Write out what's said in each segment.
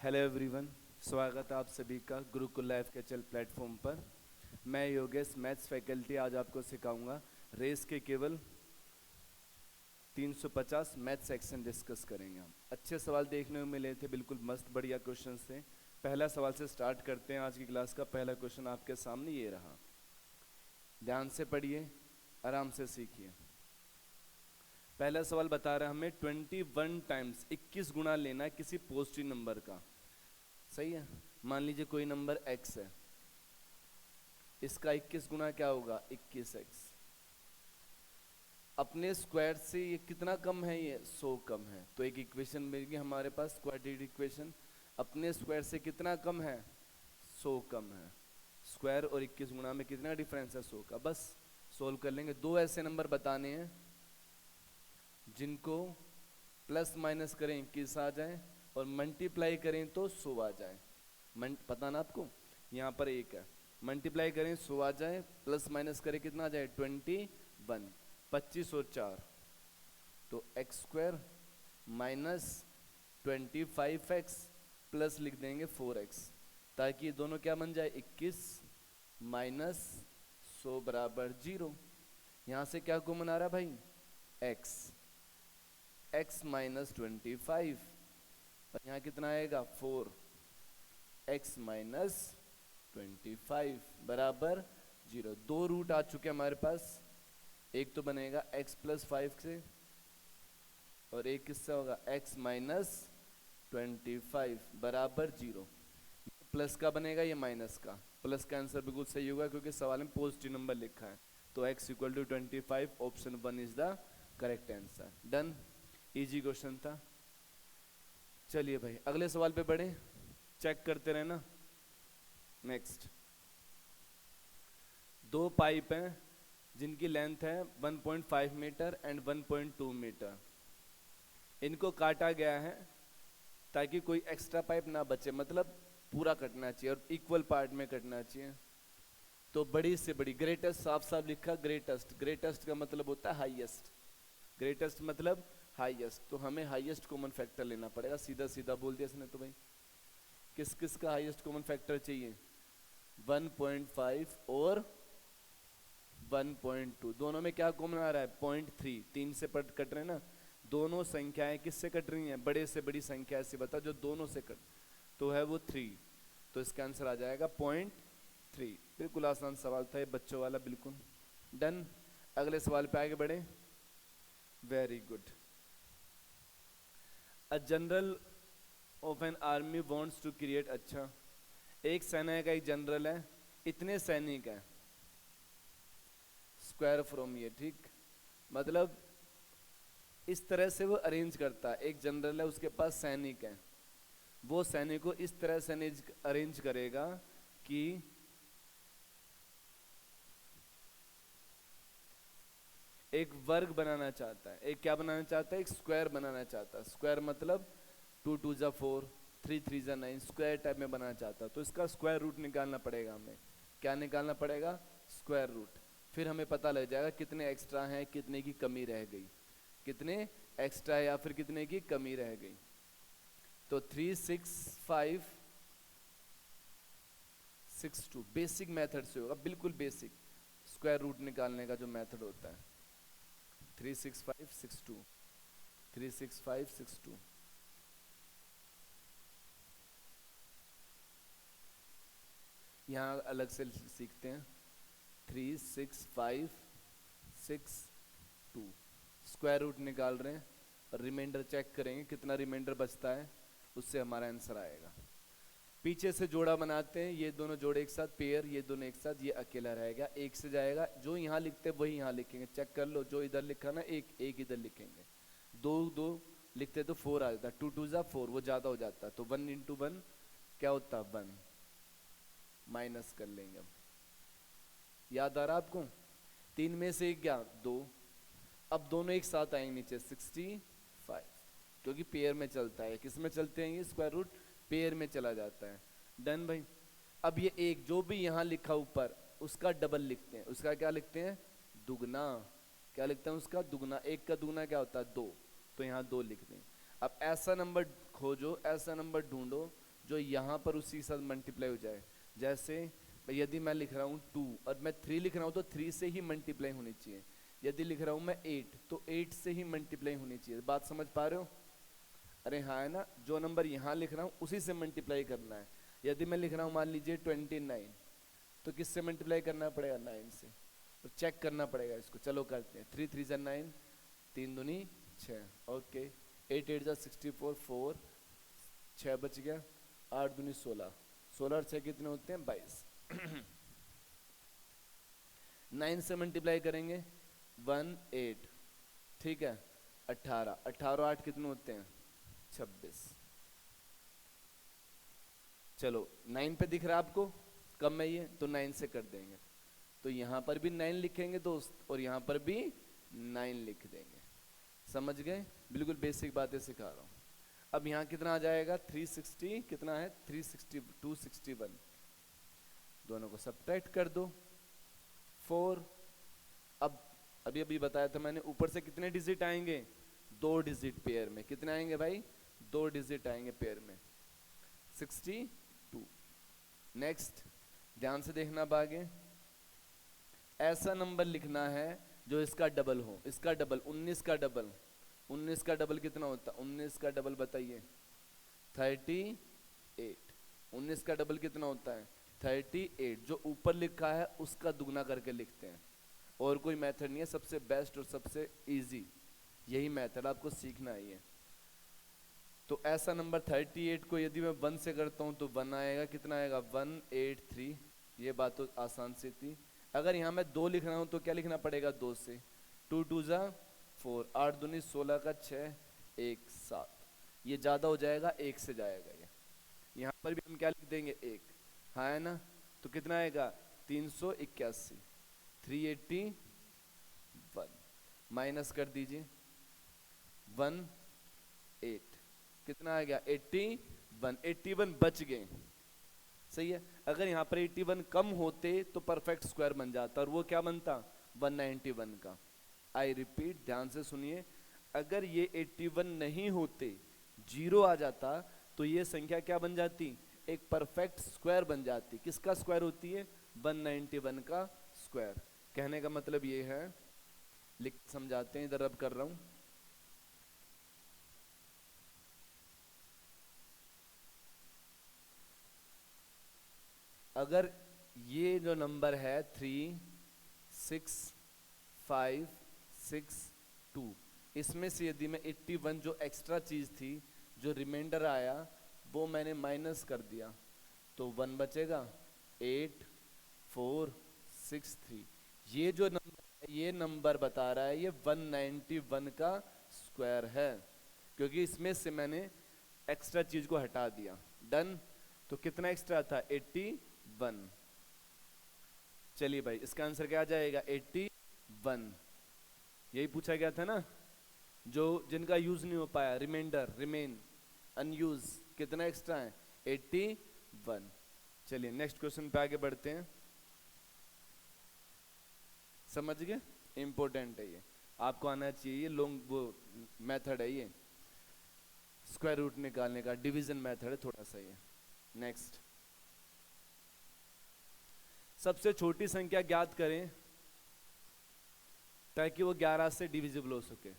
Hello everyone, स्वागत है आप सभी का गुरुकुल लाइफ के चल प्लेटफॉर्म पर। मैं योगेश मैथ्स फैकल्टी आज आपको सिखाऊंगा। रेस के केवल 350 मैथ सेक्शन डिस्कस करेंगे हम। अच्छे सवाल देखने को मिले थे, बिल्कुल मस्त बढ़िया क्वेश्चन थे। पहला सवाल से स्टार्ट करते हैं। आज की क्लास का पहला क्वेश्चन आपके सामने ये रहा, ध्यान से पढ़िए, आराम से सीखिए। पहला सवाल बता रहा है हमें 21 टाइम्स 21 गुना लेना है किसी पॉजिटिव नंबर का। सही है। मान लीजिए कोई नंबर x है, इसका 21 गुना क्या होगा 21x। अपने स्क्वायर से ये कितना कम है, ये 100 कम है। तो एक इक्वेशन मिल गई हमारे पास, क्वाड्रेटिक इक्वेशन। अपने स्क्वायर से कितना कम है, 100 कम है। स्क्वायर और 21 गुना में कितना डिफरेंस है, 100 का। बस सोल्व कर लेंगे। दो ऐसे नंबर बताने हैं जिनको प्लस माइनस करें 21 आ जाए और मल्टीप्लाई करें तो 100 आ जाए। पता ना आपको, यहाँ पर एक है, मल्टीप्लाई करें 100 आ जाए, प्लस माइनस करें कितना आ जाए 21, 25 और 4 तो x square minus 25x plus लिख देंगे 4x, ताकि ये दोनों क्या बन जाए 21 माइनस 100 बराबर 0। यहाँ से क्या कॉमन आ रहा भाई, x माइनस 25 और यहाँ कितना आएगा 4, x माइनस 25 बराबर 0। दो रूट आ चुके हमारे पास, एक तो बनेगा x प्लस 5 से और एक किससे होगा x माइनस 25 बराबर 0। प्लस का बनेगा, ये माइनस का। प्लस का आंसर बिल्कुल सही होगा क्योंकि सवाल में पॉजिटिव नंबर लिखा है। तो x equal to 25, option 1 is the correct answer. Done, easy question था। चलिए भाई अगले सवाल पे बढ़े, चेक करते रहना। नेक्स्ट, दो पाइप हैं जिनकी लेंथ है 1.5 मीटर एंड 1.2 मीटर। इनको काटा गया है ताकि कोई एक्स्ट्रा पाइप ना बचे, मतलब पूरा कटना चाहिए और इक्वल पार्ट में कटना चाहिए। तो बड़ी से बड़ी, ग्रेटेस्ट साफ साफ लिखा ग्रेटेस्ट। ग्रेटेस्ट का मतलब होता है हाईएस्ट, ग्रेटेस्ट मतलब हाईएस्ट। तो हमें हाईएस्ट कॉमन फैक्टर लेना पड़ेगा। सीधा सीधा बोल दिया इसने। तो भाई किस किस का हाईएस्ट कॉमन फैक्टर चाहिए, 1.5 और 1.2। दोनों में क्या कॉमन आ रहा है 0.3, 3 से कट रहे हैं ना। दोनों संख्याएं किससे कट रही हैं, बड़े से बड़ी संख्या ऐसी बता जो दोनों से कट, तो है वो 3। तो इसका आंसर आ जाएगा 0.3। बिल्कुल आसान सवाल था ये, बच्चों वाला बिल्कुल। डन, अगले सवाल पे आगे बढ़े। Very good. A general of an army wants to create, अच्छा एक सेना का एक जनरल है, इतने सैनिक हैं, स्क्वायर फ्रॉम ये, ठीक, मतलब इस तरह से वो अरेंज करता है। एक जनरल है, उसके पास सैनिक हैं, वो सैनिक को इस तरह से अरेंज करेगा कि एक वर्ग बनाना चाहता है। एक क्या बनाना चाहता है, एक स्क्वायर बनाना चाहता है। स्क्वायर मतलब 2 2 जा 4, 3 3 जा 9, स्क्वायर टाइप में बनाना चाहता है। तो इसका स्क्वायर रूट निकालना पड़ेगा हमें। क्या निकालना पड़ेगा, स्क्वायर रूट। फिर हमें पता लग जाएगा कितने एक्स्ट्रा हैं, कितने की कमी रह गई, कितने एक्स्ट्रा या फिर कितने की कमी रह गई। तो 3 6 5 6 2 बेसिक मेथड से होगा, बिल्कुल बेसिक स्क्वायर रूट निकालने का जो मेथड होता है। 3 6 5 6 2, 3 6 5 6 2। यहाँ अलग से सीखते हैं। 3 6 5 6 2 स्क्वायर रूट निकाल रहे हैं और रिमाइंडर चेक करेंगे कितना रिमाइंडर बचता है, उससे हमारा आंसर आएगा। पीछे से जोड़ा बनाते हैं, ये दोनों जोड़े एक साथ, पेयर, ये दोनों एक साथ, ये अकेला रहेगा, एक से जाएगा। जो यहाँ लिखते हैं वही यहाँ लिखेंगे, चेक कर लो। जो इधर लिखा ना एक, एक इधर लिखेंगे। 2 2 लिखते तो 4 आ जाता, 2 2 जा 4, वो ज्यादा हो जाता। तो 1 इंटू 1 क्या होता, 1, माइनस कर लेंगे। अब याद आ रहा आपको, 3 में से एक क्या 2। अब दोनों एक साथ आएंगे नीचे 65, क्योंकि पेयर में चलता है। किस में चलते हैं ये, स्क्वायर रूट पेयर में चला जाता है। डन भाई। अब ये एक जो भी यहाँ लिखा ऊपर, उसका डबल लिखते हैं। उसका क्या लिखते हैं, दुगना। क्या लिखते हैं उसका, दुगना। एक का दुगना क्या होता है 2, तो यहाँ 2 लिख दें। अब ऐसा नंबर खोजो, ऐसा नंबर ढूंढो जो यहाँ पर उसी के साथ मल्टीप्लाई हो जाए। जैसे यदि मैं लिख रहा हूँ 2 और मैं 3 लिख रहा हूँ तो 3 से ही मल्टीप्लाई होनी चाहिए। यदि लिख रहा हूँ मैं 8 तो 8 से ही मल्टीप्लाई होनी चाहिए। बात समझ पा रहे हो? अरे हाँ है ना, जो नंबर यहाँ लिख रहा हूँ उसी से मल्टीप्लाई करना है। यदि मैं लिख रहा हूँ मान लीजिए 29 तो किससे मल्टीप्लाई करना पड़ेगा? 9 से। तो चेक करना पड़ेगा इसको। चलो करते हैं। 3 3 जा 9, 3 दूनी 6, ओके। 8 8 जा 64, 4 6 बच गया, 8 दूनी 16, 16 और 6 कितने होते हैं? 22। 9 से मल्टीप्लाई करेंगे 1 8, ठीक है। 18 18 8 कितने होते हैं? 26। चलो 9 पे दिख रहा है आपको कम है ये, तो 9 से कर देंगे। तो यहां पर भी 9 लिखेंगे दोस्त और यहां पर भी 9 लिख देंगे। समझ गए? बिल्कुल बेसिक बातें सिखा रहा हूं। अब यहाँ कितना आ जाएगा? 360 कितना है? 360 261, दोनों को सब्ट्रैक्ट कर दो 4। अब अभी अभी बताया था मैंने, ऊपर से कितने डिजिट आएंगे? 2 डिजिट पेयर में। कितने आएंगे भाई? 2 डिजिट आएंगे पेयर में, 62। नेक्स्ट ध्यान से देखना अब आगे। ऐसा नंबर लिखना है जो इसका डबल हो। इसका डबल 19 का डबल, 19 का डबल कितना होता है? 19 का डबल बताइए? 38। 19 का डबल कितना होता है? 38। जो ऊपर लिखा है उसका दुगना करके लिखते हैं, और कोई मेथड नहीं है। सबसे बेस्ट और सबसे इजी यही मेथड, आपको सीखना है ये। तो ऐसा नंबर 38 को यदि मैं 1 से करता हूं तो 1 आएगा। कितना आएगा? 183। ये बात तो आसान सी थी। अगर यहाँ मैं 2 लिख रहा हूं तो क्या लिखना पड़ेगा? 2 से। 2 2 जा 4, 8 दूनी 16 का 6, 1 7। ये ज्यादा हो जाएगा, 1 से जाएगा ये। यहाँ पर भी हम क्या लिख देंगे? 1। हाँ है ना? तो कितना आएगा? 381, 381। माइनस कर दीजिए 1 8, कितना आ गया? 81। 81 बच गए, सही है। अगर यहाँ पर 81 कम होते तो परफेक्ट स्क्वायर बन जाता, और वो क्या बनता? 191 का। आई रिपीट, ध्यान से सुनिए। अगर ये 81 नहीं होते, 0 आ जाता, तो ये संख्या क्या बन जाती? एक परफेक्ट स्क्वायर बन जाती। किसका स्क्वायर होती है? 191 का स्क्वायर। कहने का मतलब ये है, लिख समझाते हैं, इधर अब कर रहा हूं। अगर ये जो नंबर है 3 6 5 6 2, इसमें से यदि मैं 81 जो एक्स्ट्रा चीज थी, जो रिमाइंडर आया, वो मैंने माइनस कर दिया, तो 1 बचेगा। 8 4 6 3। ये जो नंबर है, ये नंबर बता रहा है ये 191 का स्क्वायर है, क्योंकि इसमें से मैंने एक्स्ट्रा चीज को हटा दिया। डन। तो कितना एक्स्ट्रा था? 81। चलिए भाई, इसका आंसर क्या आ जाएगा? 81। यही पूछा गया था ना, जो जिनका यूज नहीं हो पाया, रिमाइंडर, रिमेन, अनयूज, कितना एक्स्ट्रा है? 81। चलिए नेक्स्ट क्वेश्चन पे आगे बढ़ते हैं। समझ गए? इंपॉर्टेंट है ये, आपको आना चाहिए। ये लॉन्ग वो मेथड है ये, स्क्वायर रूट निकालने का डिवीजन मेथड है थोड़ा सा ये। नेक्स्ट, सबसे छोटी संख्या ज्ञात करें ताकि वो 11 से डिविजिबल हो सके।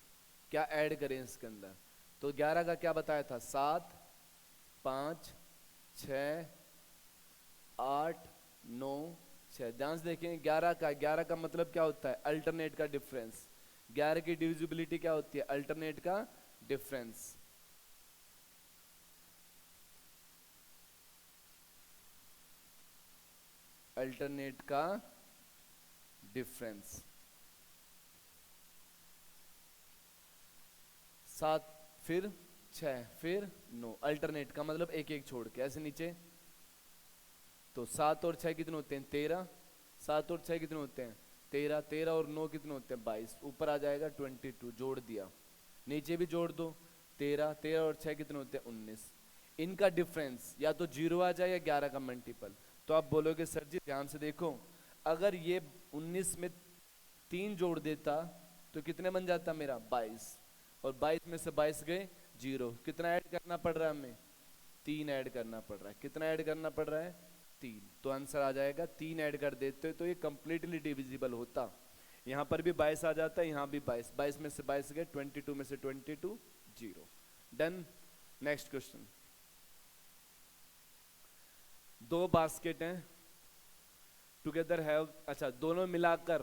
क्या ऐड करें इसके अंदर? तो 11 का क्या बताया था? 7 5 6 8 9 6। ध्यान से देखें, 11 का मतलब क्या होता है? अल्टरनेट का डिफरेंस। 11 की डिविजिबिलिटी क्या होती है? अल्टरनेट का डिफरेंस। अल्टरनेट का डिफरेंस। 7 फिर 6 फिर 9। अल्टरनेट का मतलब एक एक छोड़ के ऐसे नीचे। तो 7 और 6 कितने होते हैं? 13। 7 और 6 कितने होते हैं? 13। 13 और 9 कितने होते हैं? 22। ऊपर आ जाएगा 22, जोड़ दिया। नीचे भी जोड़ दो 13। 13 और 6 कितने होते हैं? 19। इनका डिफरेंस या तो 0 आ जाए या 11 का मल्टीपल। तो आप बोलोगे सर जी ध्यान से देखो, अगर ये 19 में 3 जोड़ देता तो कितने बन जाता मेरा? 22। और 22 में से 22 गए 0। कितना ऐड करना पड़ रहा है हमें? 3 ऐड करना पड़ रहा है। कितना ऐड करना पड़ रहा है? 3। तो आंसर आ जाएगा 3 ऐड कर देते तो ये कंप्लीटली डिविजिबल होता। यहाँ पर भी 22 आ जाता है, यहाँ भी 22, 22 में से 22 गए, 22 में से 22 0। डन। Next question. 2 बास्केट हैं, टुगेदर हैव, अच्छा दोनों मिलाकर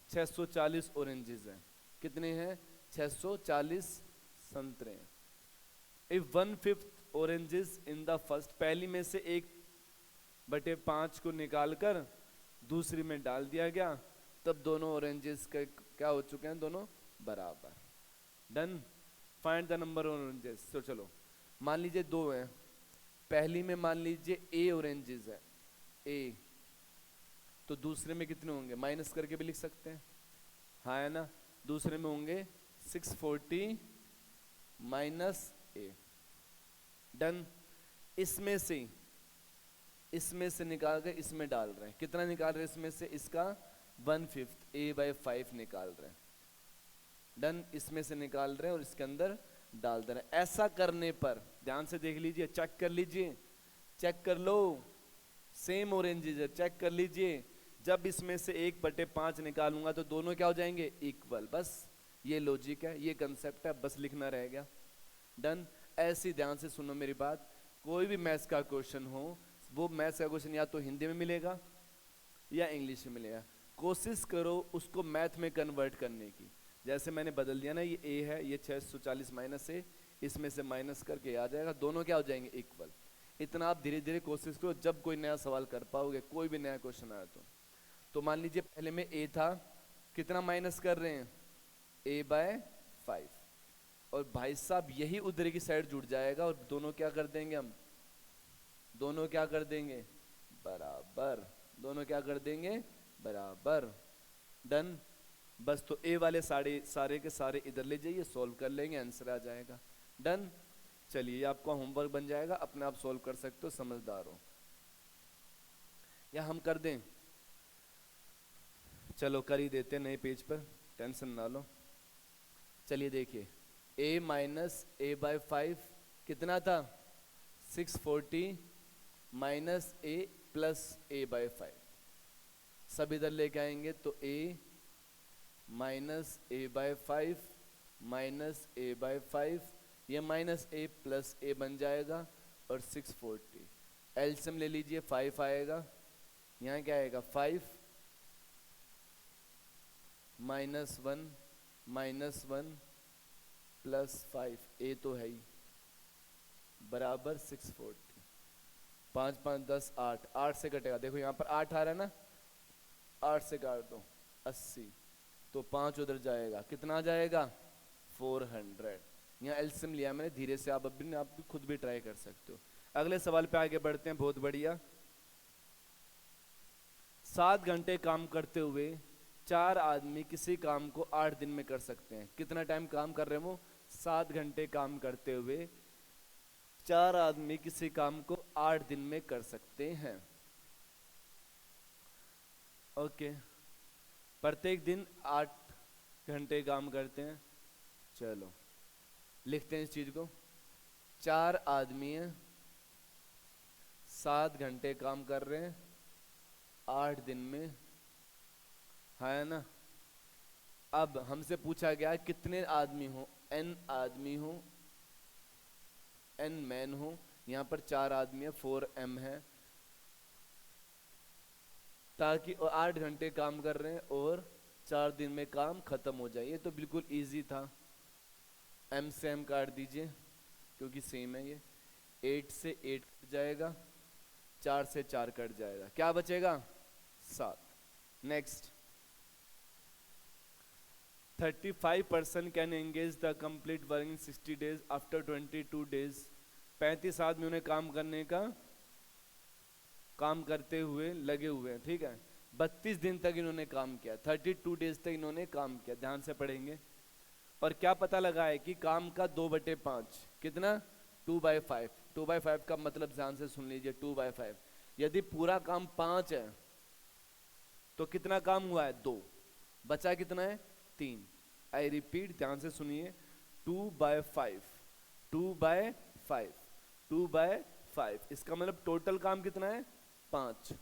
640 ऑरेंजेस हैं। कितने हैं? 640 संतरे हैं। If 1/5 oranges in the first, पहली में से 1/5 को निकालकर दूसरी में डाल दिया गया, तब दोनों ऑरेंजेस का क्या हो चुके हैं? दोनों बराबर। Done. Find the number of oranges. तो चलो मान लीजिए 2 हैं, पहली में मान लीजिए A ऑरेंजेस है, A, तो दूसरे में कितने होंगे? माइनस करके भी लिख सकते हैं, हाँ है ना। दूसरे में होंगे 640 माइनस A। डन। इसमें से निकाल के इसमें डाल रहे हैं। कितना निकाल रहे हैं इसमें से? इसका 1/5 A/5 निकाल रहे हैं। डन। इसमें से निकाल रहे हैं और इसके अंदर डाल दे रहे हैं। ऐसा करने पर ध्यान से देख लीजिए, चेक कर लीजिए, चेक कर लो, सेम ऑरेंजेस है, चेक कर लीजिए। जब इसमें से 1/5 निकालूंगा तो दोनों क्या हो जाएंगे? इक्वल। बस ये लॉजिक है, ये कंसेप्ट है, बस लिखना रह गया। डन। ऐसी ध्यान से सुनो मेरी बात, कोई भी मैथ्स का क्वेश्चन हो, वो मैथ्स का क्वेश्चन या तो हिंदी में मिलेगा या इंग्लिश में मिलेगा। कोशिश करो उसको मैथ में कन्वर्ट करने की। जैसे मैंने बदल दिया ना, ये A है, ये 640 माइनस A, इसमें से माइनस करके आ जाएगा, दोनों क्या हो जाएंगे? इक्वल। इतना आप धीरे धीरे कोशिश करो, जब कोई नया सवाल कर पाओगे, कोई भी नया क्वेश्चन आया तो मान लीजिए पहले में A था, कितना माइनस कर रहे हैं? A/5। और भाई साहब यही उधर की साइड जुड़ जाएगा और दोनों क्या कर देंगे? हम दोनों क्या कर देंगे? बराबर। दोनों क्या कर देंगे? बराबर। डन। बस तो A वाले सारे के सारे इधर ले जाइए, सॉल्व कर लेंगे, आंसर आ जाएगा। डन। चलिए आपका होमवर्क बन जाएगा, अपने आप सॉल्व कर सकते हो, समझदार हो। या हम कर दें? चलो कर ही देते, नए पेज पर, टेंशन ना लो। चलिए देखिए, A माइनस A/5 कितना था? 640 माइनस A प्लस A/5। सब इधर लेके आएंगे तो A minus A/5 minus A/5, ये माइनस A प्लस A बन जाएगा, और 640 एलसीएम ले लीजिए, 5 आएगा, यहाँ क्या आएगा? 5 माइनस वन प्लस 5, A तो है ही, बराबर 640। 5 5 10 8, 8 से कटेगा, देखो यहाँ पर 8 आ रहा है ना, 8 से काट दो 80, तो 5 उधर जाएगा, कितना जाएगा? 400। यहाँ एलसीएम लिया मैंने, धीरे से आप भी खुद भी ट्राई कर सकते हो। अगले सवाल पे आगे बढ़ते हैं, बहुत बढ़िया। 7 घंटे काम करते हुए 4 आदमी किसी काम को 8 दिन में कर सकते हैं। कितना टाइम काम कर रहे हैं वो? 7 घंटे काम करते हुए 4 आदमी किसी काम को 8 दिन में कर सकते हैं। ओके, प्रत्येक दिन 8 घंटे काम करते हैं। चलो लिखते हैं इस चीज को। 4 आदमी हैं, 7 घंटे काम कर रहे हैं 8 दिन में, है ना। अब हमसे पूछा गया कितने आदमी हो? n आदमी हो, n मैन हो। यहाँ पर 4 आदमी है, 4m है, ताकि 8 घंटे काम कर रहे हैं और 4 दिन में काम खत्म हो जाए। ये तो बिल्कुल इजी था। m से m काट दीजिए क्योंकि सेम है ये। 8 से 8 कट जाएगा, 4 से 4 कट जाएगा, क्या बचेगा? 7। Next, 35% can engage the complete work in 60 days after 22 days. 35 आदमी उन्हें काम करते हुए लगे हुए हैं, ठीक है। 32 दिन तक इन्होंने काम किया, 32 डेज तक इन्होंने काम किया। ध्यान से पढ़ेंगे। और क्या पता लगा है कि काम का 2/5 कितना? 2/5। 2/5 का मतलब ध्यान से सुन लीजिए, 2/5 यदि पूरा काम 5 है तो कितना काम हुआ है? 2, बचा कितना है? 3। आई रिपीट, ध्यान से सुनिए, 2/5, 2/5, 5। इसका मतलब टोटल काम कितना है 5,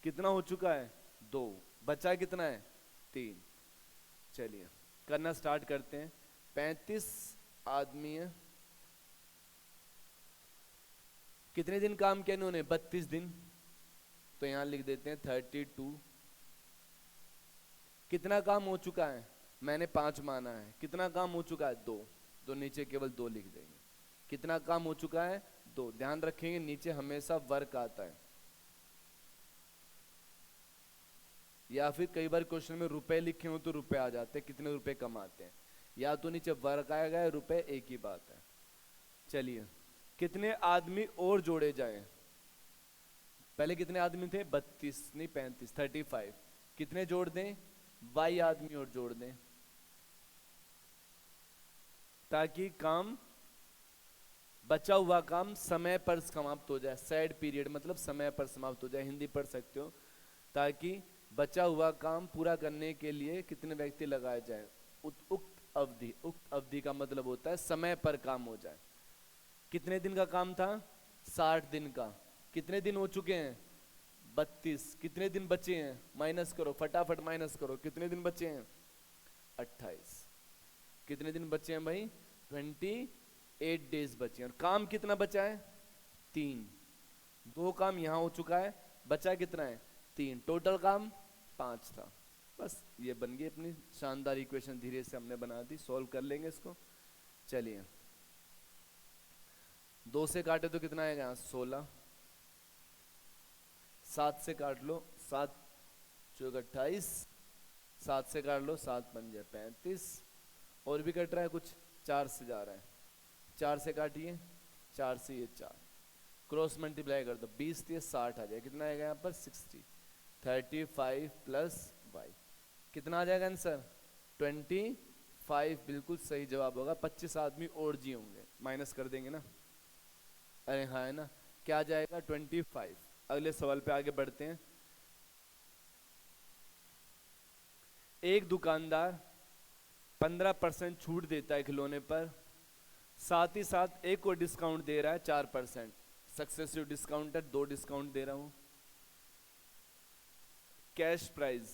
कितना हो चुका है 2, बचा कितना है 3। चलिए करना स्टार्ट करते हैं। 35 आदमी है, कितने दिन काम किया इन्होंने 32 दिन, तो यहां लिख देते हैं 32। कितना काम हो चुका है, मैंने 5 माना है, कितना काम हो चुका है 2, तो नीचे केवल 2 लिख देंगे। कितना काम हो चुका है 2, ध्यान रखेंगे नीचे हमेशा वर्क आता है, या फिर कई बार क्वेश्चन में रुपए लिखे हो तो रुपए आ जाते हैं, कितने रुपए कमाते हैं, या तो नीचे वर्क आएगा या रुपए, एक ही बात है। चलिए कितने आदमी और जोड़े जाएं, पहले कितने आदमी थे 32 नहीं 35, 35। कितने जोड़ दें, y आदमी और जोड़ दें, ताकि काम बचा हुआ काम समय पर समाप्त हो जाए। सैड पीरियड मतलब समय पर समाप्त हो जाए, हिंदी पढ़ सकते हो। ताकि बचा हुआ काम पूरा करने के लिए कितने व्यक्ति लगाए जाए, उक्त अवधि। उक्त अवधि का मतलब होता है समय पर काम हो जाए। कितने दिन का काम था 60 दिन का, कितने दिन हो चुके हैं 32। कितने दिन बचे हैं, माइनस करो फटाफट माइनस करो, कितने दिन बचे हैं 28। कितने दिन बचे हैं भाई 28 डेज बचे हैं। और काम कितना बचा है 3, 2 काम यहां हो चुका है, बचा कितना है 3, टोटल काम 5 था। बस ये बन गई अपनी शानदार इक्वेशन, धीरे से हमने बना दी, सॉल्व कर लेंगे इसको। चलिए 2 से काटे तो कितना आएगा यहाँ 16, 7 से काट लो 7 चौक 28, 7 से काट लो 7 बन जाए 35, और भी कट रहा है कुछ, 4 से जा रहा है, 4 से काटिए 4 से ये 4, क्रॉस मल्टीप्लाई कर दो 20 से 60 आ जाएगा, कितना आएगा यहाँ पर 60। 35 प्लस y कितना आ जाएगा आंसर 25, बिल्कुल सही जवाब होगा। 25 आदमी और जी होंगे, माइनस कर देंगे ना, अरे हाँ है ना, क्या आ जाएगा 25। अगले सवाल पे आगे बढ़ते हैं। एक दुकानदार 15% छूट देता है खिलौने पर, साथ ही साथ एक और डिस्काउंट दे रहा है 4%। सक्सेसिव डिस्काउंट है, 2 डिस्काउंट दे रहा हूं। कैश प्राइस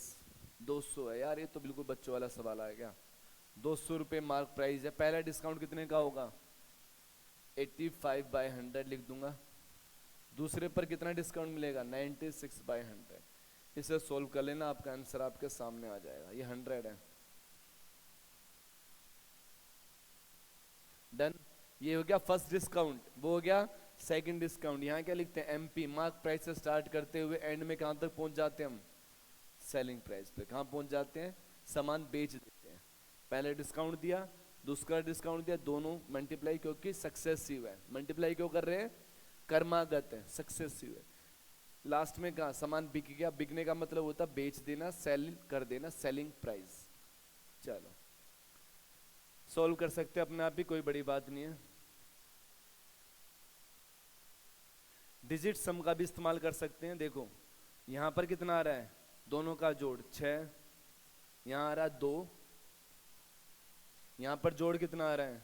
200 है, यार ये तो बिल्कुल बच्चों वाला सवाल आ गया। 200 रुपये मार्क प्राइस है, पहला डिस्काउंट कितने का होगा 85/100 लिख दूंगा। दूसरे पर कितना डिस्काउंट मिलेगा 96/100। इसे सोल्व कर लेना, आपका आंसर आपके सामने आ जाएगा, ये 100 है। डन, ये हो गया फर्स्ट डिस्काउंट, वो हो गया सेकंड डिस्काउंट। यहाँ क्या लिखते हैं एमपी, मार्क प्राइस से स्टार्ट करते हुए एंड में कहां तक पहुंच जाते हैं हम, सेलिंग प्राइस पे। कहां पहुंच जाते हैं, सामान बेच देते हैं। पहले डिस्काउंट दिया, दूसरा डिस्काउंट दिया, दोनों मल्टीप्लाई, क्योंकि सक्सेसिव है। मल्टीप्लाई क्यों कर रहे हैं, कर्मागत है, सक्सेसिव है। लास्ट में कहा सामान बिक गया, बिकने का मतलब होता है बेच देना, सेल कर देना, सेलिंग प्राइस। चलो सॉल्व कर सकते हैं अपने आप ही, कोई बड़ी बात नहीं है। डिजिट सम का भी इस्तेमाल कर सकते हैं। देखो यहां पर कितना आ रहा है, दोनों का जोड़ 6, यहां आ रहा है 2, यहां पर जोड़ कितना आ रहा है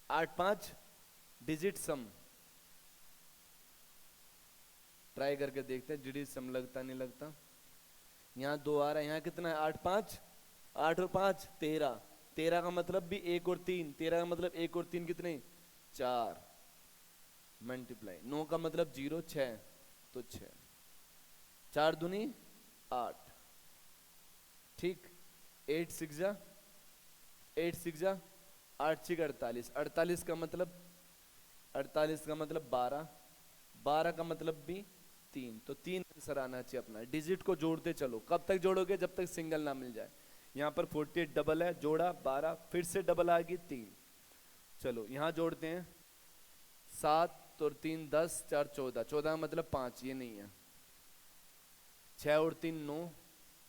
8, 5, डिजिट सम। ट्राई करके देखते हैं डिजिट सम लगता नहीं लगता। यहां 2 आ रहा है, यहां कितना है 8, 5, 8 और 5 13, 13 का मतलब भी 1 और 3, 13 का मतलब 1 और 3 कितने 4, मल्टीप्लाई 9 का मतलब 0, 6 तो 6, 4 दूनी 8, ठीक। 8 6 जा 8 6 जा 8 6 48, 48 का मतलब 12, 12 का मतलब भी 3, तो 3 आंसर आना चाहिए अपना। डिजिट को जोड़ते चलो, कब तक जोड़ोगे जब तक सिंगल ना मिल जाए। यहाँ पर 48 डबल है, जोड़ा 12, फिर से डबल आ गई 3। चलो यहाँ जोड़ते हैं 7 और 3 10, 4 14, 14 का मतलब 5, ये नहीं है। 6 और 3 9,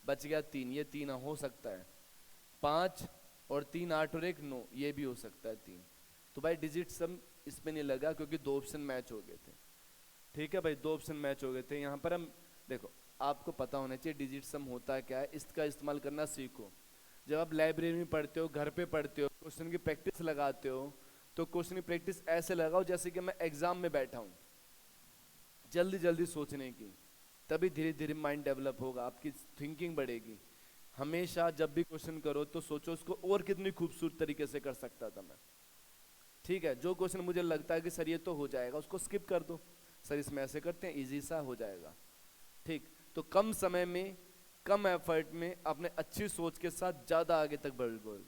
बच गया 3, ये 3 हो सकता है। 5 और 3 8 और 1 9, ये भी हो सकता है 3। तो भाई डिजिट सम इसमें नहीं लगा क्योंकि 2 ऑप्शन मैच हो गए थे। ठीक है भाई, 2 ऑप्शन मैच हो गए थे। यहाँ पर हम देखो, आपको पता होना चाहिए डिजिट सम होता क्या है, इसका इस्तेमाल करना सीखो। जब आप लाइब्रेरी में पढ़ते हो, घर पे पढ़ते हो, क्वेश्चन की प्रैक्टिस लगाते हो, तो क्वेश्चन की प्रैक्टिस ऐसे लगाओ जैसे कि मैं एग्जाम में बैठा हूँ। जल्दी जल्दी सोचने की, तभी धीरे धीरे माइंड डेवलप होगा, आपकी थिंकिंग बढ़ेगी। हमेशा जब भी क्वेश्चन करो तो सोचो उसको और कितनी खूबसूरत तरीके से कर सकता था मैं। ठीक है, जो क्वेश्चन मुझे लगता है कि सर ये तो हो जाएगा, उसको स्किप कर दो, सर इसमें ऐसे करते हैं, इजी सा हो जाएगा। ठीक, तो कम समय में कम एफर्ट में अपने अच्छी सोच के साथ ज़्यादा आगे तक बढ़ गए।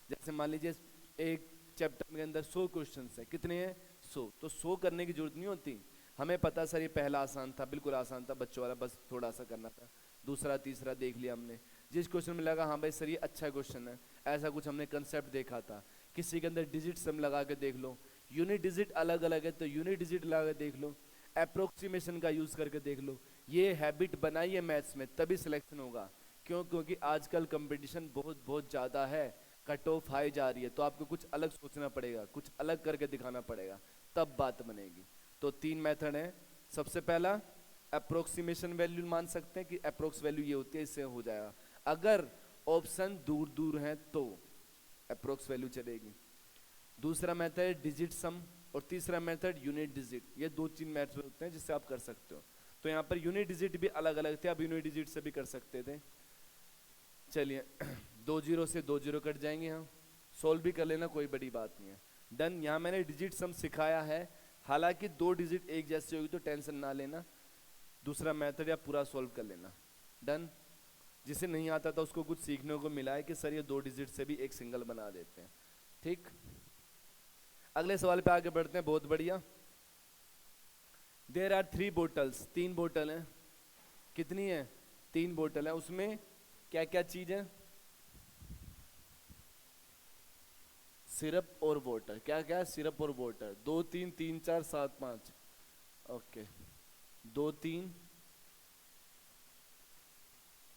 जैसे मान लीजिए एक चैप्टर के अंदर 100 क्वेश्चन है, कितने हैं 100, तो 100 करने की जरूरत नहीं होती। हमें पता सर ये पहला आसान था, बिल्कुल आसान था बच्चों वाला, बस थोड़ा सा करना था। दूसरा तीसरा देख लिया हमने, जिस क्वेश्चन में लगा हाँ भाई सर ये अच्छा क्वेश्चन है, ऐसा कुछ हमने कंसेप्ट देखा था। किसी के अंदर डिजिट सम लगा के देख लो, यूनिट डिजिट अलग अलग है तो यूनिट डिजिट लगा के देख लो, अप्रोक्सीमेशन का यूज करके देख लो। ये हैबिट बनाइए मैथ्स में, तभी सिलेक्शन होगा। क्यों? क्योंकि आजकल कंपटीशन बहुत बहुत ज़्यादा है, कट ऑफ हाई जा रही है, तो आपको कुछ अलग सोचना पड़ेगा, कुछ अलग करके दिखाना पड़ेगा, तब बात बनेगी। तो 3 मेथड है। सबसे पहला अप्रोक्सीमेशन वैल्यू मान सकते हैं कि अप्रोक्स वैल्यू ये होती है, इससे हो जाएगा। अगर ऑप्शन दूर दूर हैं तो अप्रोक्स वैल्यू चलेगी। दूसरा मेथड है डिजिट सम, और तीसरा मेथड यूनिट डिजिट। ये 2-3 मेथड होते हैं जिससे आप कर सकते हो। तो यहाँ पर यूनिट डिजिट भी अलग अलग थे, आप यूनिट डिजिट से भी कर सकते थे। चलिए 2 जीरो से 2 जीरो कट जाएंगे, हम सोल्व भी कर लेना, कोई बड़ी बात नहीं है। डन। यहाँ मैंने डिजिट सम सिखाया है, हालांकि 2 डिजिट एक जैसी होगी तो टेंशन ना लेना, दूसरा मेथड या पूरा सोल्व कर लेना। डन। जिसे नहीं आता था उसको कुछ सीखने को मिला है कि सर ये 2 डिजिट से भी एक सिंगल बना देते हैं। ठीक, अगले सवाल पे आगे बढ़ते हैं। बहुत बढ़िया। देयर आर 3 बोटल्स, 3 बोतल हैं। कितनी है? 3 बोतल है। उसमें क्या क्या चीज है? सिरप और वाटर। क्या क्या? सिरप और वाटर। 2 3 3 4 7 5। ओके, 2 3,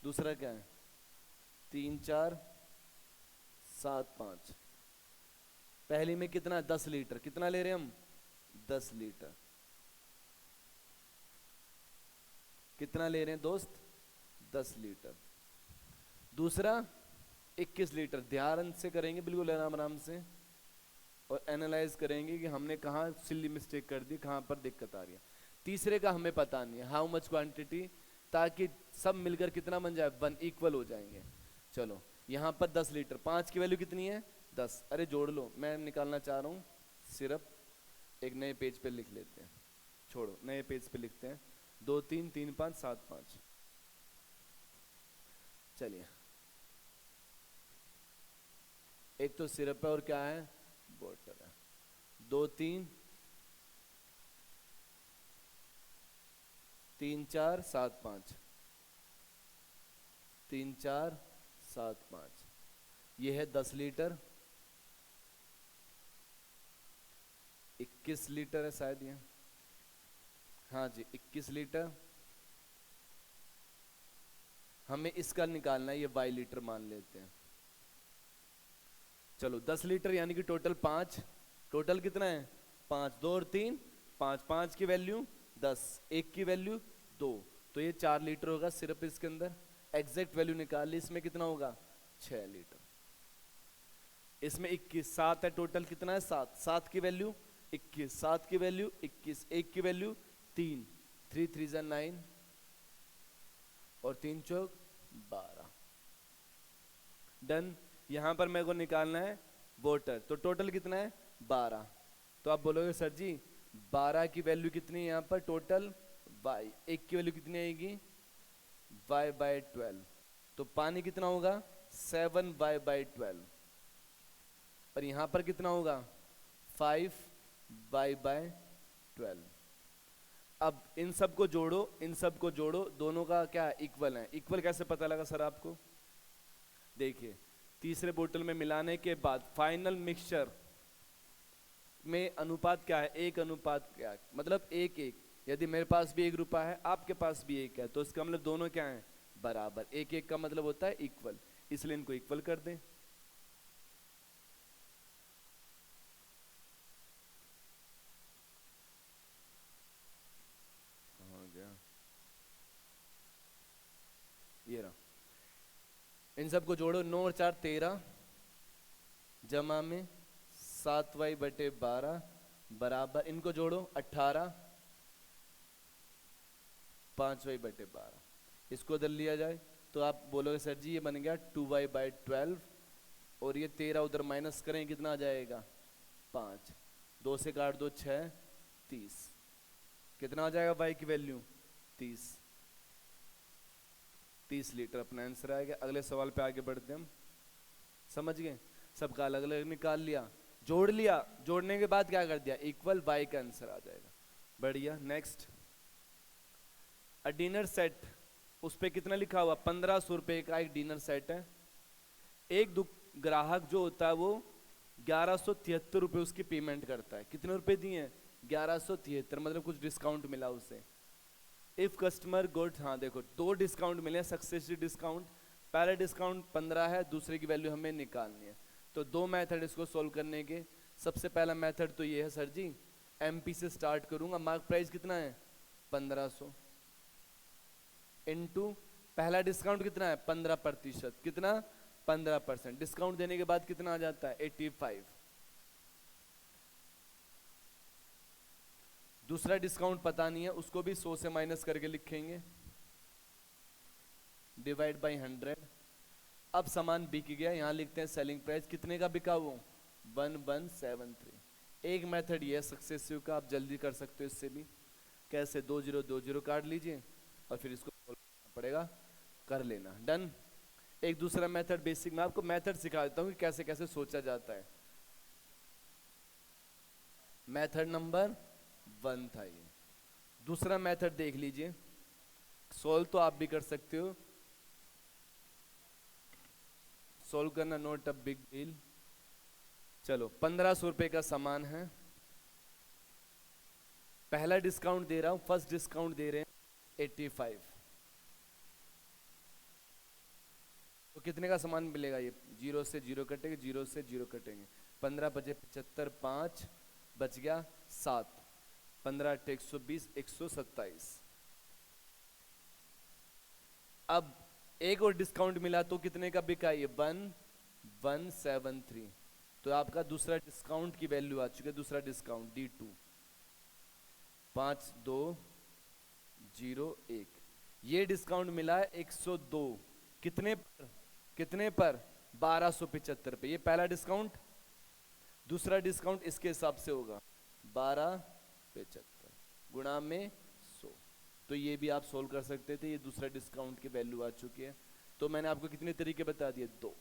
दूसरा क्या है? 3 4 7 5। पहली में कितना? 10 लीटर। कितना ले रहे हैं हम? 10 लीटर। कितना ले रहे हैं दोस्त? 10 लीटर। दूसरा 21 लीटर। ध्यान से करेंगे, बिल्कुल आराम आराम से, और एनालाइज करेंगे कि हमने कहाँ सिली मिस्टेक कर दी, कहाँ पर दिक्कत आ रही है। तीसरे का हमें पता नहीं है, हाउ मच क्वांटिटी, ताकि सब मिलकर कितना बन जाए? 1, इक्वल हो जाएंगे। चलो यहाँ पर 10 लीटर, 5 की वैल्यू कितनी है? 10। अरे जोड़ लो, मैं निकालना चाह रहा हूँ सिरप। एक नए पेज पे लिख लेते हैं, छोड़ो नए पेज पे लिखते हैं। 2 3 3 5 7 5। चलिए, एक तो सिरप है और क्या है? बोतल है। 2 3 3 4 7 5। 3 4 7 5। ये है 10 लीटर। 21 लीटर है शायद ये। हाँ जी, 21 लीटर। हमें इसका निकालना है, ये बाई लीटर मान लेते हैं। चलो 10 लीटर यानी कि टोटल 5। टोटल कितना है? 5। 2 और 3 5। 5 की वैल्यू 10, 1 की वैल्यू 2, तो ये 4 लीटर होगा सिर्फ इसके अंदर। एग्जैक्ट वैल्यू निकाल ली, इसमें कितना होगा? 6 लीटर। इसमें 21, 7 है टोटल, कितना है? 7। 7 की वैल्यू 21, 7 की वैल्यू 21, 1 की वैल्यू 3, 3 3 जा 9 और 3 चौक 12। डन। यहां पर मेरे को निकालना है वाटर, तो टोटल कितना है? 12। तो आप बोलोगे सर जी 12 की वैल्यू कितनी है यहाँ पर? Total y। 1 की वैल्यू कितनी आएगी? y/12। तो पानी कितना होगा? 7y/12। और यहां पर कितना होगा? 5y/12। अब इन सब को जोड़ो, इन सब को जोड़ो, दोनों का क्या इक्वल है? इक्वल कैसे पता लगा सर आपको? देखिए, तीसरे बोतल में मिलाने के बाद फाइनल मिक्सचर में अनुपात क्या है? 1:, क्या मतलब 1:1। यदि मेरे पास भी 1 रुपया है, आपके पास भी 1 है, तो इसका मतलब दोनों क्या है? बराबर। 1:1 का मतलब होता है इक्वल, इसलिए इनको इक्वल कर दें। कहाँ गया? ये रहा। इन सबको जोड़ो, 9 और 4 13, जमा में 7y/12 बराबर, इनको जोड़ो 18, 5y/12। इसको उधर लिया जाए तो आप बोलोगे सर जी ये बन गया 2y/12, और ये 13 उधर माइनस करें कितना आ जाएगा 5, 2 से काट दो 6, 30। कितना आ जाएगा y की वैल्यू 30। 30 लीटर अपना आंसर आएगा। अगले सवाल पे आगे बढ़ते हैं हम। समझ गए? सबका अलग अलग निकाल लिया, जोड़ लिया, जोड़ने के बाद क्या कर दिया इक्वल y का आंसर आ जाएगा। बढ़िया। नेक्स्ट, अ डिनर सेट, उस पे कितना लिखा हुआ 1500 रुपए का एक डिनर सेट है। एक ग्राहक जो होता है वो 1173 रुपए उसकी पेमेंट करता है। कितने रुपए दिए हैं 1173, मतलब कुछ डिस्काउंट मिला उसे। इफ कस्टमर गुड, हाँ देखो दो डिस्काउंट मिले हैं, सक्सेसिव डिस्काउंट। पहला डिस्काउंट 15 है, दूसरे की वैल्यू हमें निकालनी है। तो दो मेथड इसको सोल्व करने के। सबसे पहला मेथड तो ये है सर जी, एमपी से स्टार्ट करूंगा। मार्क प्राइस कितना है 1500 इनटू पहला डिस्काउंट कितना है 15%, कितना 15%। डिस्काउंट देने के बाद कितना आ जाता है 85। दूसरा डिस्काउंट पता नहीं है, उसको भी 100 से माइनस करके लिखेंगे, डिवाइड बाई 100। अब सामान बिक गया, यहां लिखते हैं सेलिंग प्राइस कितने का बिका वो 1173। एक मेथड ये है सक्सेसिव का, आप जल्दी कर सकते हो इससे भी। कैसे 2020 काट लीजिए और फिर इसको solve करना पड़ेगा, कर लेना। डन। एक दूसरा मेथड बेसिक, मैं आपको मेथड सिखा देता हूं कि कैसे कैसे सोचा जाता है। मेथड नंबर 1 था ये। दूसरा मेथड देख लीजिए, सोल्व तो आप भी कर सकते हो, सोल्व करना नॉट अ बिग डील। चलो 1500 रुपए का सामान है, पहला डिस्काउंट दे रहा हूं, फर्स्ट डिस्काउंट दे रहे हैं 85। तो कितने का सामान मिलेगा, ये 0 से 0 कटेंगे, 0 से 0 कटेंगे, 15 बचे 75, 5 बच गया 7, 15 8 120, 127। अब एक और डिस्काउंट मिला तो कितने का बिका ये 1173। तो आपका दूसरा डिस्काउंट की वैल्यू आ चुकी है, दूसरा डिस्काउंट D2 5201। ये डिस्काउंट मिला है 102, कितने पर, कितने पर 1275 पे। ये पहला डिस्काउंट, दूसरा डिस्काउंट इसके हिसाब से होगा 1275 गुणा में 100। तो ये भी आप सोल्व कर सकते थे, ये दूसरा डिस्काउंट की वैल्यू आ चुकी है। तो मैंने आपको कितने तरीके बता दिए, दो,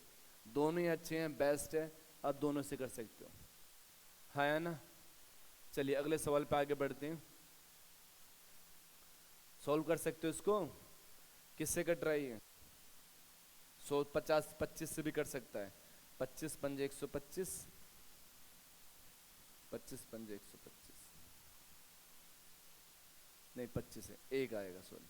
दोनों ही अच्छे हैं, बेस्ट है, आप दोनों से कर सकते हो, है ना। चलिए अगले सवाल पे आगे बढ़ते हैं। सोल्व कर सकते हो इसको, किससे कट रही है 150, 25 से भी कर सकता है। 25 पंजे 125, 25 पंजे 125, नहीं 25 है, एक आएगा, सॉरी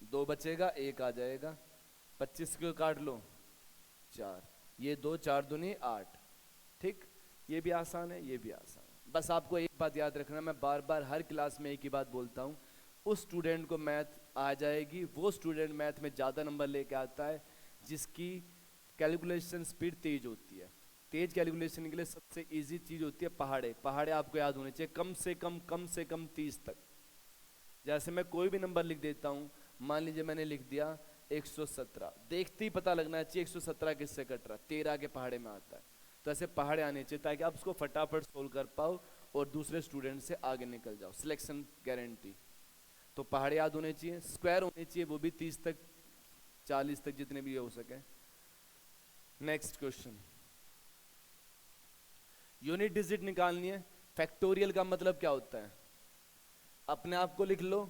2 बचेगा, एक आ जाएगा। 25 को काट लो 4, ये 2 4 दूनी 8। ठीक, ये भी आसान है, ये भी आसान है। बस आपको एक बात याद रखना, मैं बार बार हर क्लास में एक ही बात बोलता हूँ, उस स्टूडेंट को मैथ आ जाएगी, वो स्टूडेंट मैथ में ज़्यादा नंबर लेके आता है जिसकी कैलकुलेशन स्पीड तेज होती है। तेज कैलकुलेशन के लिए सबसे इजी चीज़ होती है पहाड़े। पहाड़े आपको याद होने चाहिए, कम से कम 30 तक। जैसे मैं कोई भी नंबर लिख देता हूँ, मान लीजिए मैंने लिख दिया 117, देखते ही पता लगना चाहिए 117 किससे कट रहा, 13 के पहाड़े में आता है। तो ऐसे पहाड़े आने चाहिए ताकि आप उसको फटाफट सोल्व कर पाओ और दूसरे स्टूडेंट से आगे निकल जाओ, सिलेक्शन गारंटी। तो पहाड़े याद होने चाहिए, स्क्वायर होने चाहिए, वो भी 30 तक 40 तक जितने भी हो सके। नेक्स्ट क्वेश्चन, यूनिट डिजिट निकालनी है। फैक्टोरियल का मतलब क्या होता है, अपने आप को लिख लो,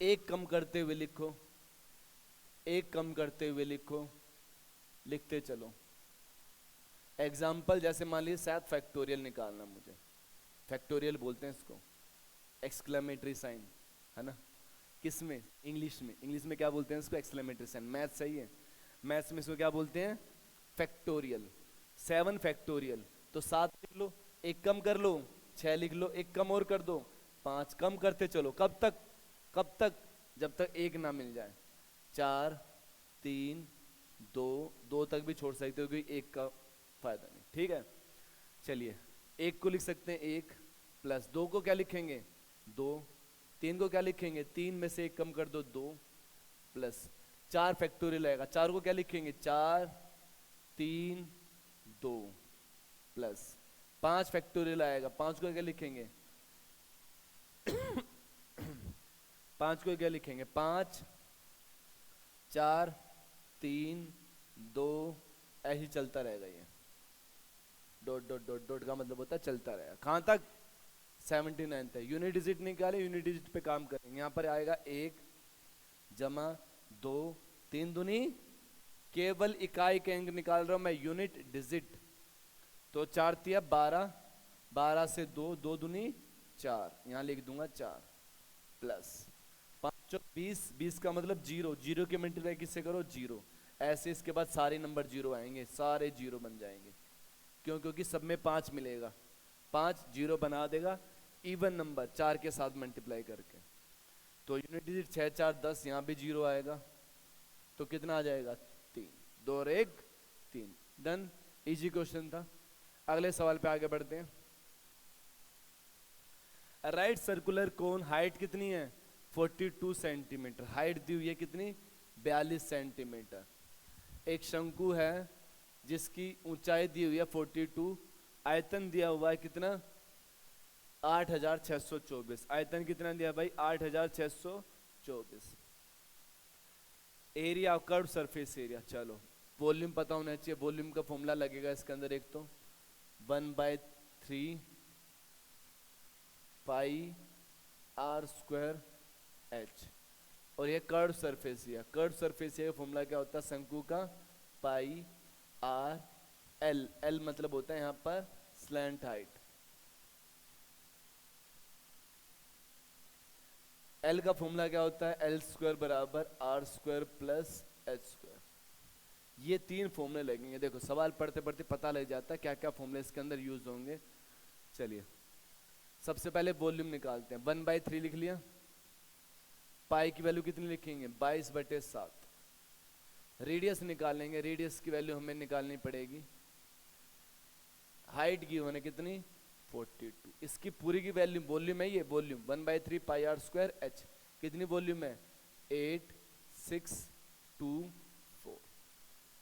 एक कम करते हुए लिखो, एक कम करते हुए लिखो, लिखते चलो। एग्जाम्पल जैसे मान लीजिए शायद फैक्टोरियल निकालना मुझे, फैक्टोरियल बोलते हैं इसको, एक्सक्लेमेटरी साइन, है ना। किस में, इंग्लिश में, इंग्लिश में क्या बोलते हैं इसको, एक्सक्लेमेटरी साइन। मैथ सही है, मैथ्स में इसको क्या बोलते हैं फैक्टोरियल। 7 फैक्टोरियल, तो 7 लिख लो, एक कम कर लो 6 लिख लो, एक कम और कर दो 5, कम करते चलो, कब तक, कब तक, जब तक एक ना मिल जाए। 4 3 2, 2 तक भी छोड़ सकते हो क्योंकि एक का फायदा नहीं, ठीक है। चलिए एक को लिख सकते हैं 1, प्लस 2 को क्या लिखेंगे 2, 3 को क्या लिखेंगे 3 में से 1 कम कर दो 2, प्लस 4 फैक्टोरियल आएगा, 4 को क्या लिखेंगे 4 3 2, प्लस 5 फैक्टोरियल आएगा, 5 को क्या लिखेंगे 5 को क्या लिखेंगे 5 4 3 2, ऐसे ही चलता रहेगा ये, डॉट डॉट डॉट डॉट का मतलब होता है चलता रहेगा। कहां तक 79 तक। यूनिट डिजिट निकाले, यूनिट डिजिट पे काम करेंगे। यहाँ पर आएगा 1 जमा 2, 3 दूनी, केवल इकाई के अंक निकाल रहा हूं मैं, यूनिट डिजिट, तो 4 तिया 12, 12 से 2, 2 दूनी 4, यहाँ लिख दूंगा 4, प्लस 5 20, 20 का मतलब 0, 0 के मल्टीप्लाई किससे करो 0, ऐसे इसके बाद सारे नंबर 0 आएंगे, सारे 0 बन जाएंगे, क्यों, क्योंकि सब में 5 मिलेगा, 5 0 बना देगा, इवन नंबर 4 के साथ मल्टीप्लाई करके। तो यूनिट डिजिट 6 4 10, यहाँ भी 0 आएगा, तो कितना आ जाएगा 3, 2 और 1 3, डन। इजी क्वेश्चन था। अगले सवाल पे आगे बढ़ते हैं। राइट सर्कुलर कोन, हाइट कितनी है 42 सेंटीमीटर, हाइट दी हुई है कितनी 42 सेंटीमीटर। एक शंकु है जिसकी ऊंचाई दी हुई है 42, आयतन दिया हुआ है कितना 8624, आयतन कितना दिया भाई 8624। Area of curve surface area, चलो वॉल्यूम पता होना चाहिए, वॉल्यूम का फॉर्मूला लगेगा इसके अंदर, एक तो 1/3 पाई आर स्क्वायर एच, और ये curve surface area, curve surface area का फॉर्मूला क्या होता है शंकु का पाई आर एल, एल मतलब होता है यहाँ पर स्लैंट हाइट, एल का फॉर्मूला क्या होता है एल स्क्वायर बराबर R square plus H square. ये 3 फॉर्मूले लगेंगे, देखो सवाल पढ़ते पढ़ते पता लग जाता है क्या क्या फॉर्मूले इसके अंदर यूज होंगे। चलिए सबसे पहले वॉल्यूम निकालते हैं, 1/3 लिख लिया, पाई की वैल्यू कितनी लिखेंगे 22/7, रेडियस निकालेंगे, रेडियस की वैल्यू हमें निकालनी पड़ेगी, हाइट की होने कितनी 42, इसकी पूरी की वैल्यू वॉल्यूम है, ये volume 1/3 pi R square H, कितनी वॉल्यूम है 8624।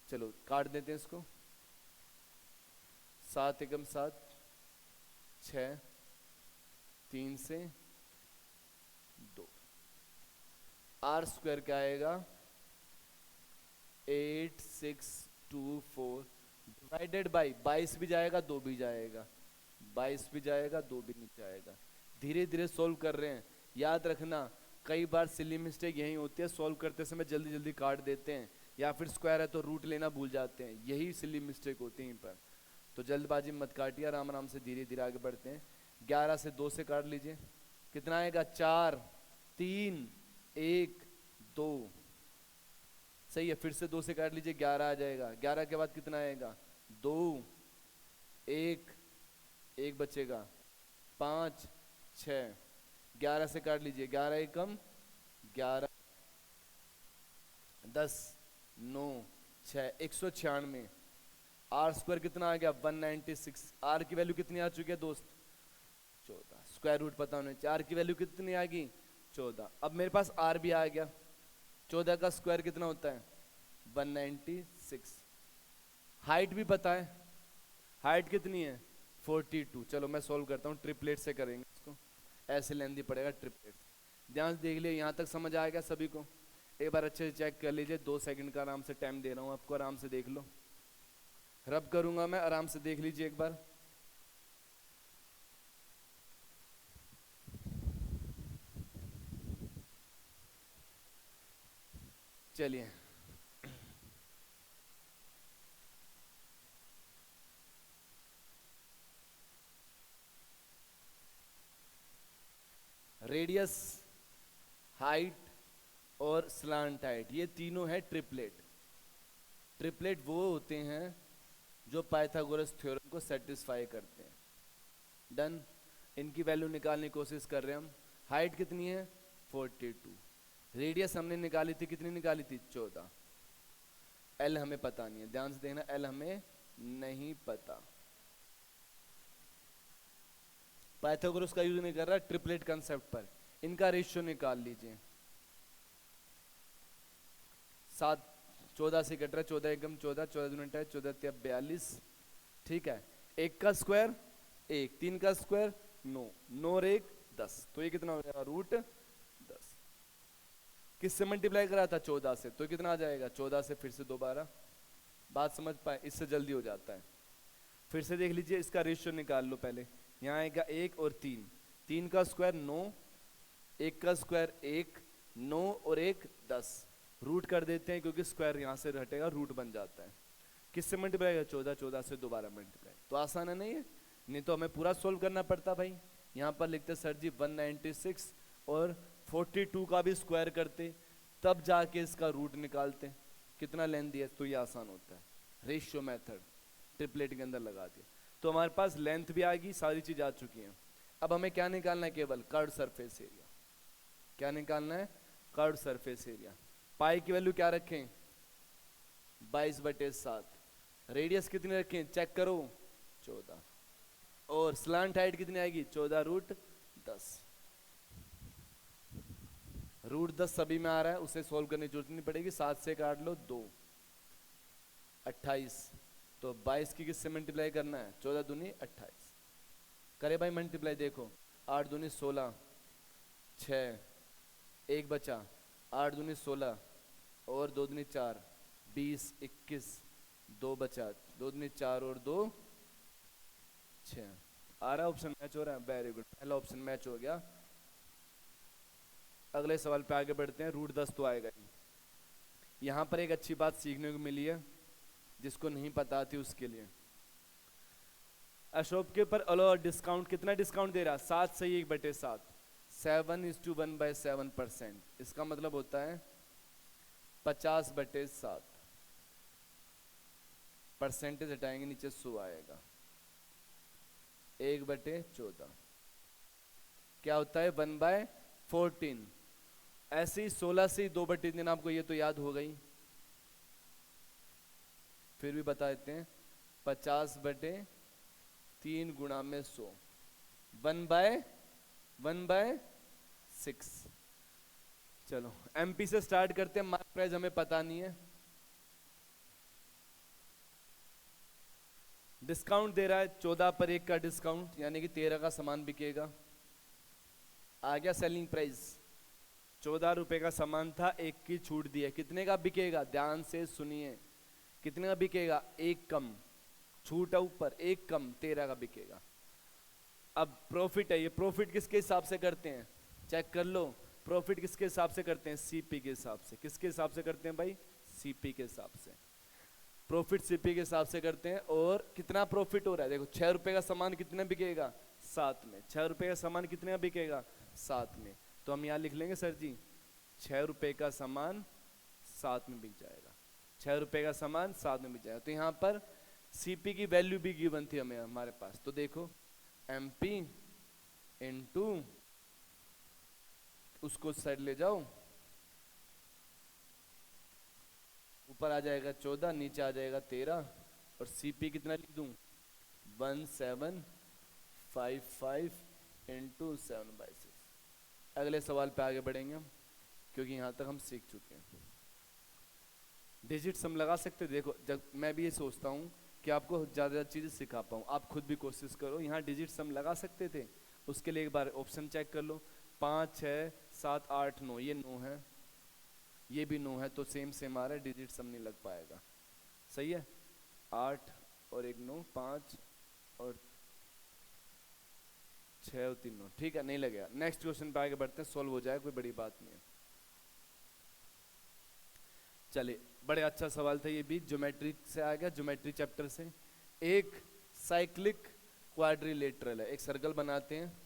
चलो काट देते हैं इसको, 7 एकम 7, 6 3 से 2, आर स्क्वायर क्या आएगा 8624 डिवाइडेड बाई 22 भी जाएगा 2 भी जाएगा, 22 भी जाएगा 2 भी नहीं जाएगा। धीरे धीरे सोल्व कर रहे हैं, याद रखना कई बार सिली मिस्टेक यही होती है, सोल्व करते समय जल्दी जल्दी काट देते हैं, या फिर स्क्वायर है तो रूट लेना भूल जाते हैं, यही सिली मिस्टेक होती है पर। तो जल्दबाजी मत काटिए, आराम आराम से धीरे धीरे आगे बढ़ते हैं। 11 से 2 से काट लीजिए, कितना आएगा 4 3 1 2, सही है, फिर से 2 से काट लीजिए 11 आ जाएगा, 11 के बाद कितना आएगा 2 1 1 बचेगा 5 6, 11 से काट लीजिए 11 एकम 11 10 9 6, 196, आर स्क्वायर कितना आ गया 196, आर की वैल्यू कितनी आ चुकी है दोस्त 14, स्क्वायर रूट पता होना चाहिए, आर की वैल्यू कितनी आ गई 14। अब मेरे पास आर भी आ गया, 14 का स्क्वायर कितना होता है 196, हाइट भी पता है, हाइट कितनी है 42। चलो मैं सॉल्व करता हूँ, ट्रिपलेट से करेंगे इसको, ऐसे लेंदी पड़ेगा ट्रिपलेट। ध्यान से देख लिया, यहाँ तक समझ आ गया सभी को, एक बार अच्छे से चेक कर लीजिए, 2 सेकंड का आराम से टाइम दे रहा हूँ आपको, आराम से देख लो, रब करूंगा मैं, आराम से देख लीजिए एक बार। चलिए रेडियस, हाइट और स्लांट हाइट, ये तीनों है ट्रिपलेट। ट्रिपलेट वो होते हैं जो पाइथागोरस थ्योरम को सेटिस्फाई करते हैं। डन, इनकी वैल्यू निकालने की कोशिश कर रहे हैं हम। हाइट कितनी है 42, रेडियस हमने निकाली थी, कितनी निकाली थी 14, एल हमें पता नहीं है, ध्यान से देखना, एल हमें नहीं पता। पाइथागोरस का यूज नहीं कर रहा, ट्रिपलेट कंसेप्ट पर। इनका रेशियो निकाल लीजिए। 7 14 से कट रहा है, 14 एकम 14, 14 दूनी 28, 14 तिया 42। ठीक है, एक का स्क्वायर 1, 3 का स्क्वायर 9, 9 और 1 10, तो ये कितना हो जाएगा रूट 10। किससे मल्टीप्लाई करा था? 14 से, तो कितना आ जाएगा? 14 से फिर से दोबारा। बात समझ पाए? इससे जल्दी हो जाता है। फिर से देख लीजिए, इसका रेशियो निकाल लो पहले। यहाँ आएगा 1 और 3, 3 का स्क्वायर 9, 1 का स्क्वायर 1, 9 और 1 10, रूट कर देते हैं क्योंकि स्क्वायर यहाँ से हटेगा, रूट बन जाता है। किससे मल्टीप्लाई है? 14, 14 से दोबारा मल्टीप्लाई। तो आसान है नहीं है? नहीं तो हमें पूरा सोल्व करना पड़ता भाई। यहाँ पर लिखते सर जी 196 और 42 का भी स्क्वायर करते, तब जाके इसका रूट निकालते कितना लेंथ दिया, तो ये आसान होता है। रेशियो मेथड ट्रिपलेट के अंदर लगा दिया, तो हमारे पास लेंथ भी आ गई, सारी चीज आ चुकी हैं। अब हमें क्या निकालना है? केवल कर्व्ड सरफेस एरिया। क्या निकालना है? Curved surface area. पाई की वैल्यू क्या रखें? 22/7। रेडियस कितनी रखें? चेक करो, 14। और स्लांट हाइट कितनी आएगी? 14√10। √10 सभी में आ रहा है, उसे सोल्व करने की जरूरत नहीं पड़ेगी। 7 से काट लो 2, 28। तो 22 की किससे मल्टीप्लाई करना है? 14 दूनी 28। करे भाई मल्टीप्लाई, देखो 8 दूनी 16, 6, 1 बचा, 8 दूनी 16 और 2 दूनी 4, 20, 21, 2 बचा, 2 दूनी 4 और 2 6। आ रहा है ऑप्शन मैच हो रहा है? वेरी गुड, पहला ऑप्शन मैच हो गया। अगले सवाल पे आगे बढ़ते हैं। √10 तो आएगा ही। यहां पर एक अच्छी बात सीखने को मिली है, जिसको नहीं पता थी उसके लिए। अशोक के ऊपर अलो डिस्काउंट, कितना डिस्काउंट दे रहा? 7 से 1/7, 7:1/7%। इसका मतलब होता है 50/7। परसेंटेज हटाएंगे नीचे 100 आएगा, 1/14 क्या होता है? 1/14। ऐसे ही 16 से 2/3, आपको ये तो याद हो गई, फिर भी बता देते हैं। 50/3 गुणा में 100, 1/6। चलो एमपी से स्टार्ट करते हैं। मार्क प्राइस हमें पता नहीं है। डिस्काउंट दे रहा है 14 पर 1 का डिस्काउंट, यानी कि 13 का सामान बिकेगा। आ गया सेलिंग प्राइस, 14 रुपए का सामान था, 1 की छूट दी है, कितने का बिकेगा? ध्यान से सुनिए, कितने का बिकेगा? 1 कम, छूट है ऊपर, 1 कम, 13 का बिकेगा। अब प्रॉफिट है, ये प्रॉफिट किसके हिसाब से करते हैं? चेक कर लो, प्रॉफिट किसके हिसाब से करते हैं? सीपी के हिसाब से। किसके हिसाब से करते हैं भाई? सीपी के हिसाब से। प्रॉफिट सीपी के हिसाब से करते हैं। और कितना प्रॉफिट हो रहा है? देखो 6 रुपए का सामान कितने बिकेगा? 7 में। 6 रुपए का सामान कितने बिकेगा? 7 में। तो हम यहाँ लिख लेंगे सर जी 6 रुपए का सामान 7 में बिक जाएगा, 6 रुपए का सामान 7 में बिक जाएगा। तो यहाँ पर सीपी की वैल्यू भी गिवन थी हमें हमारे पास, तो देखो एमपी इनटू, उसको साइड ले जाओ, ऊपर आ जाएगा 14, नीचे आ जाएगा 13, और सीपी कितना लिख दूं? 1755 इंटू 7/6। अगले सवाल पे आगे बढ़ेंगे हम, क्योंकि यहाँ तक हम सीख चुके हैं। डिजिट्स हम लगा सकते, देखो जब मैं भी ये सोचता हूँ कि आपको ज़्यादा चीज़ें सिखा पाऊँ, आप खुद भी कोशिश करो। यहाँ डिजिट्स हम लगा सकते थे, उसके लिए एक बार ऑप्शन चेक कर लो। 5, 6, 7, 8, 9, ये 9 है, ये भी 9 है, तो सेम सेम आ रहा है, डिजिट्स हम नहीं लग पाएगा। सही है, 8 और 1 9, 5 और 6 और 3 9, ठीक है, नहीं लगेगा। नेक्स्ट क्वेश्चन पे आगे बढ़ते हैं, सॉल्व हो जाए, कोई बड़ी बात नहीं है। चलिए, बड़े अच्छा सवाल था ये भी, ज्योमेट्री से आ गया, ज्योमेट्री चैप्टर से। एक साइक्लिक क्वाड्रिलेटरल है, एक सर्कल बनाते हैं,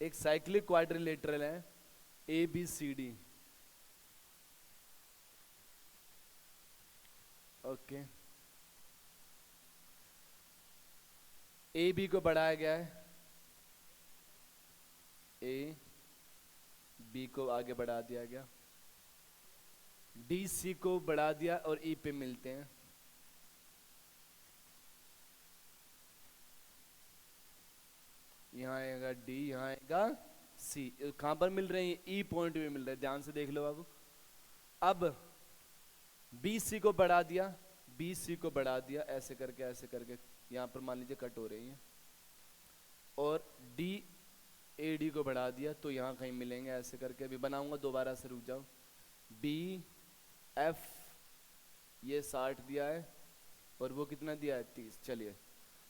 एक साइक्लिक क्वाड्रिलेटरल है ABCD। ओके, AB को बढ़ाया गया है ए बी को आगे बढ़ा दिया गया, डी सी को बढ़ा दिया और ई पे मिलते हैं। यहाँ आएगा डी, यहाँ आएगा सी। कहां पर मिल रहे हैं? ई पॉइंट में मिल रहे हैं, ध्यान से देख लो बाबू। अब बी सी को बढ़ा दिया, बी सी को बढ़ा दिया, ऐसे करके यहाँ पर मान लीजिए कट हो रही है, और डी ए डी को बढ़ा दिया तो यहाँ कहीं मिलेंगे, ऐसे करके अभी बनाऊंगा, दोबारा से रुक जाओ। बी एफ ये 60 दिया है और वो कितना दिया है? 30। चलिए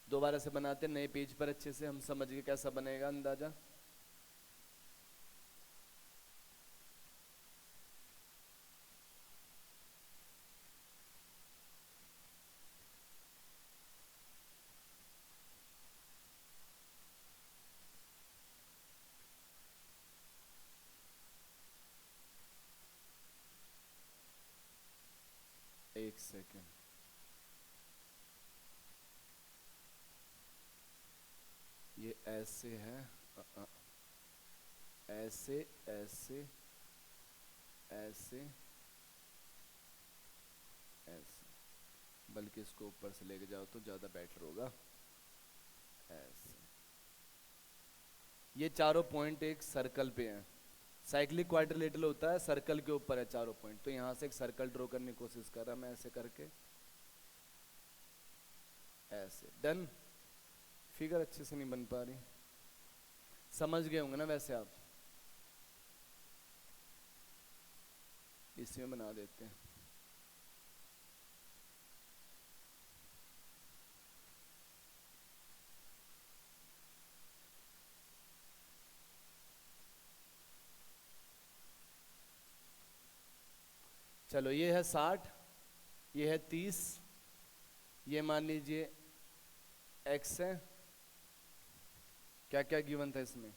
दोबारा से बनाते हैं नए पेज पर, अच्छे से हम समझ गए कैसा बनेगा अंदाजा। एक सेकेंड, ये ऐसे है, ऐसे ऐसे ऐसे ऐसे, बल्कि इसको ऊपर से लेके जाओ तो ज्यादा बेटर होगा। ऐसे ये चारों पॉइंट एक सर्कल पे हैं। साइक्लिक क्वाड्रिलेटरल होता है सर्कल के ऊपर है चारों पॉइंट, तो यहां से एक सर्कल ड्रॉ करने की कोशिश कर रहा मैं, ऐसे करके ऐसे। डन। फिगर अच्छे से नहीं बन पा रही, समझ गए होंगे ना वैसे आप? इसमें बना देते हैं। चलो ये है 60, ये है 30, ये मान लीजिए x है। क्या क्या गिवन था इसमें?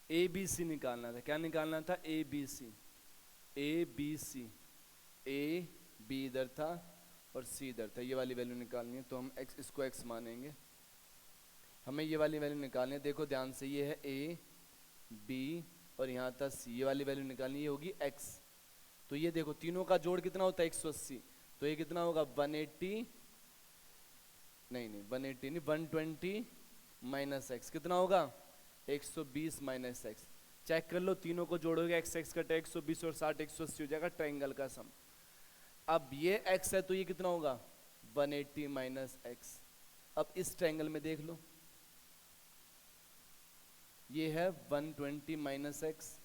ए बी सी निकालना था। क्या निकालना था? A B C. A B C, A B इधर था और सी इधर था, ये वाली वैल्यू निकालनी है, तो हम x इसको x मानेंगे। हमें ये वाली वैल्यू निकालनी है, देखो ध्यान से, ये है ए बी और यहाँ था सी, ये वाली वैल्यू निकालनी, ये होगी x। तो ये देखो तीनों का जोड़ कितना होता है? 180। तो ये कितना होगा? 180 नहीं 180 नहीं, 120 माइनस एक्स कितना होगा? 120 माइनस एक्स। चेक कर लो, तीनों को जोड़ोगे x x कटे 120 और 60 180 हो जाएगा ट्रायंगल का सम। अब ये x है तो ये कितना होगा? 180 माइनस एक्स। अब इस ट्रायंगल में देख लो, ये है 120 माइनस एक्स,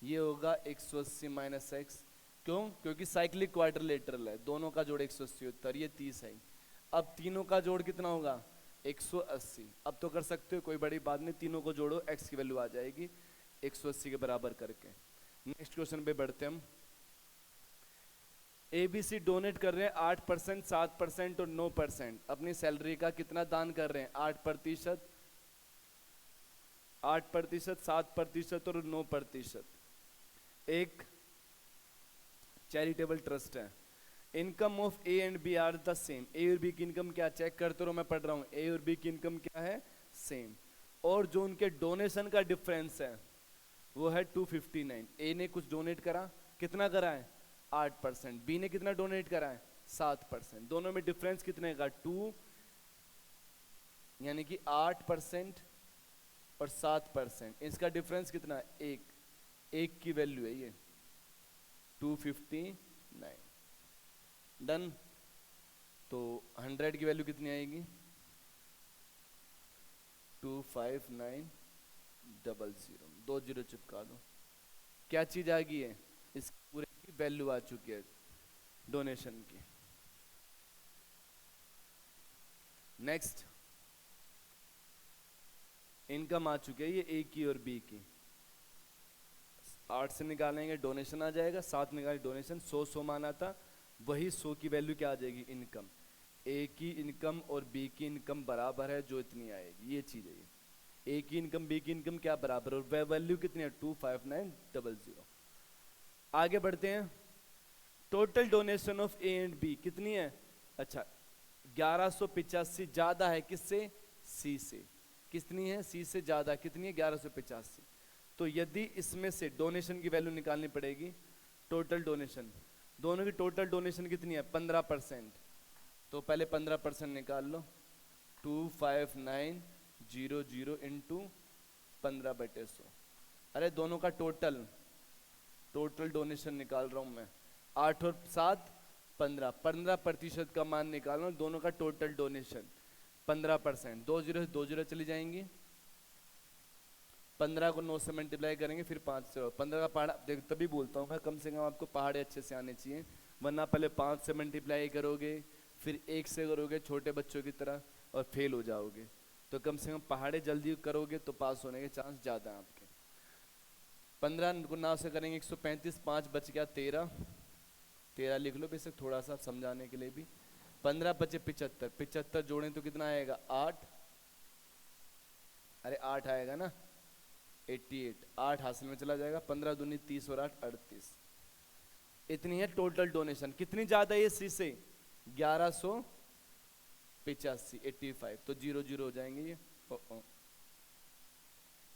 ये होगा 180 माइनस एक्स। क्यों? क्योंकि साइक्लिक क्वाड्रिलेटरल है, दोनों का जोड़ 180 होता है, ये 30 है। अब तीनों का जोड़ कितना होगा? 180। अब तो कर सकते हो, कोई बड़ी बात नहीं, तीनों को जोड़ो x की वैल्यू आ जाएगी 180 के बराबर करके। नेक्स्ट क्वेश्चन पे बढ़ते हम। ABC डोनेट कर रहे हैं 8%, 7% और 9%। अपनी सैलरी का कितना दान कर रहे हैं? 8%, 8%, 7% और 9%। एक चैरिटेबल ट्रस्ट है। Income of A and B are the same. A और बी की इनकम क्या? चेक करते रहो, मैं पढ़ रहा हूं। ए और बी की इनकम क्या है? सेम। और जो उनके डोनेशन का डिफरेंस है वो है 259। ए ने कुछ डोनेट करा, कितना करा है? 8%। बी ने कितना डोनेट करा है? 7%। दोनों में डिफरेंस कितने का? 2, यानी कि 8% और 7%। इसका डिफरेंस कितना है? 1। 1 की वैल्यू है ये 259। डन। तो 100 की वैल्यू कितनी आएगी? 25900। 2 जीरो चिपका दो। क्या चीज आ गई है? इस पूरे की वैल्यू आ चुकी है डोनेशन की। नेक्स्ट, इनकम आ चुकी है ये ए की और बी की। 8 से निकालेंगे डोनेशन आ जाएगा, 7 निकालेंगे डोनेशन, 100 माना था, वही 100 की वैल्यू क्या आ जाएगी? इनकम। ए की इनकम और बी की इनकम बराबर है, जो इतनी आएगी, ये चीज है ये। ए की इनकम बी की इनकम क्या बराबर, और वैल्यू कितनी है? 25900। आगे बढ़ते हैं। Total donation of A and B कितनी है? अच्छा, 1185 ज्यादा है किससे? सी से। कितनी है, सी से ज्यादा कितनी है, 1185। तो यदि इसमें से डोनेशन की वैल्यू निकालनी पड़ेगी, टोटल डोनेशन, दोनों की टोटल डोनेशन कितनी है, 15%। तो पहले 15% निकाल लो, 2590 इंटू 15/100। अरे दोनों का टोटल डोनेशन निकाल रहा हूं मैं, 8 और 7 15, 15% का मान निकाल रहा हूं, दोनों का टोटल डोनेशन 15%। 2 जीरो 2 जीरो चली जाएंगी, 15 को 9 से मल्टीप्लाई करेंगे, फिर 5 से, 15 का पहाड़ा देख, तभी बोलता हूँ मैं कम से कम आपको पहाड़े अच्छे से आने चाहिए, वरना पहले 5 से मल्टीप्लाई करोगे, फिर 1 से करोगे छोटे बच्चों की तरह और फेल हो जाओगे। तो कम से कम पहाड़े जल्दी करोगे तो पास होने के चांस ज़्यादा हैं आपके। 15 को 9 से करेंगे 135, 5 बच गया 13, 13 लिख लो बेशक थोड़ा सा समझाने के लिए भी। 15 बचे 75, 75 जोड़ें तो कितना आएगा, 8, अरे 8 आएगा ना, 88, 8 हासिल में चला जाएगा, 15 दूनी 30 और 8 38। इतनी है टोटल डोनेशन। कितनी ज्यादा है सी से, 1185, 85, तो 0 0 हो जाएंगे ये।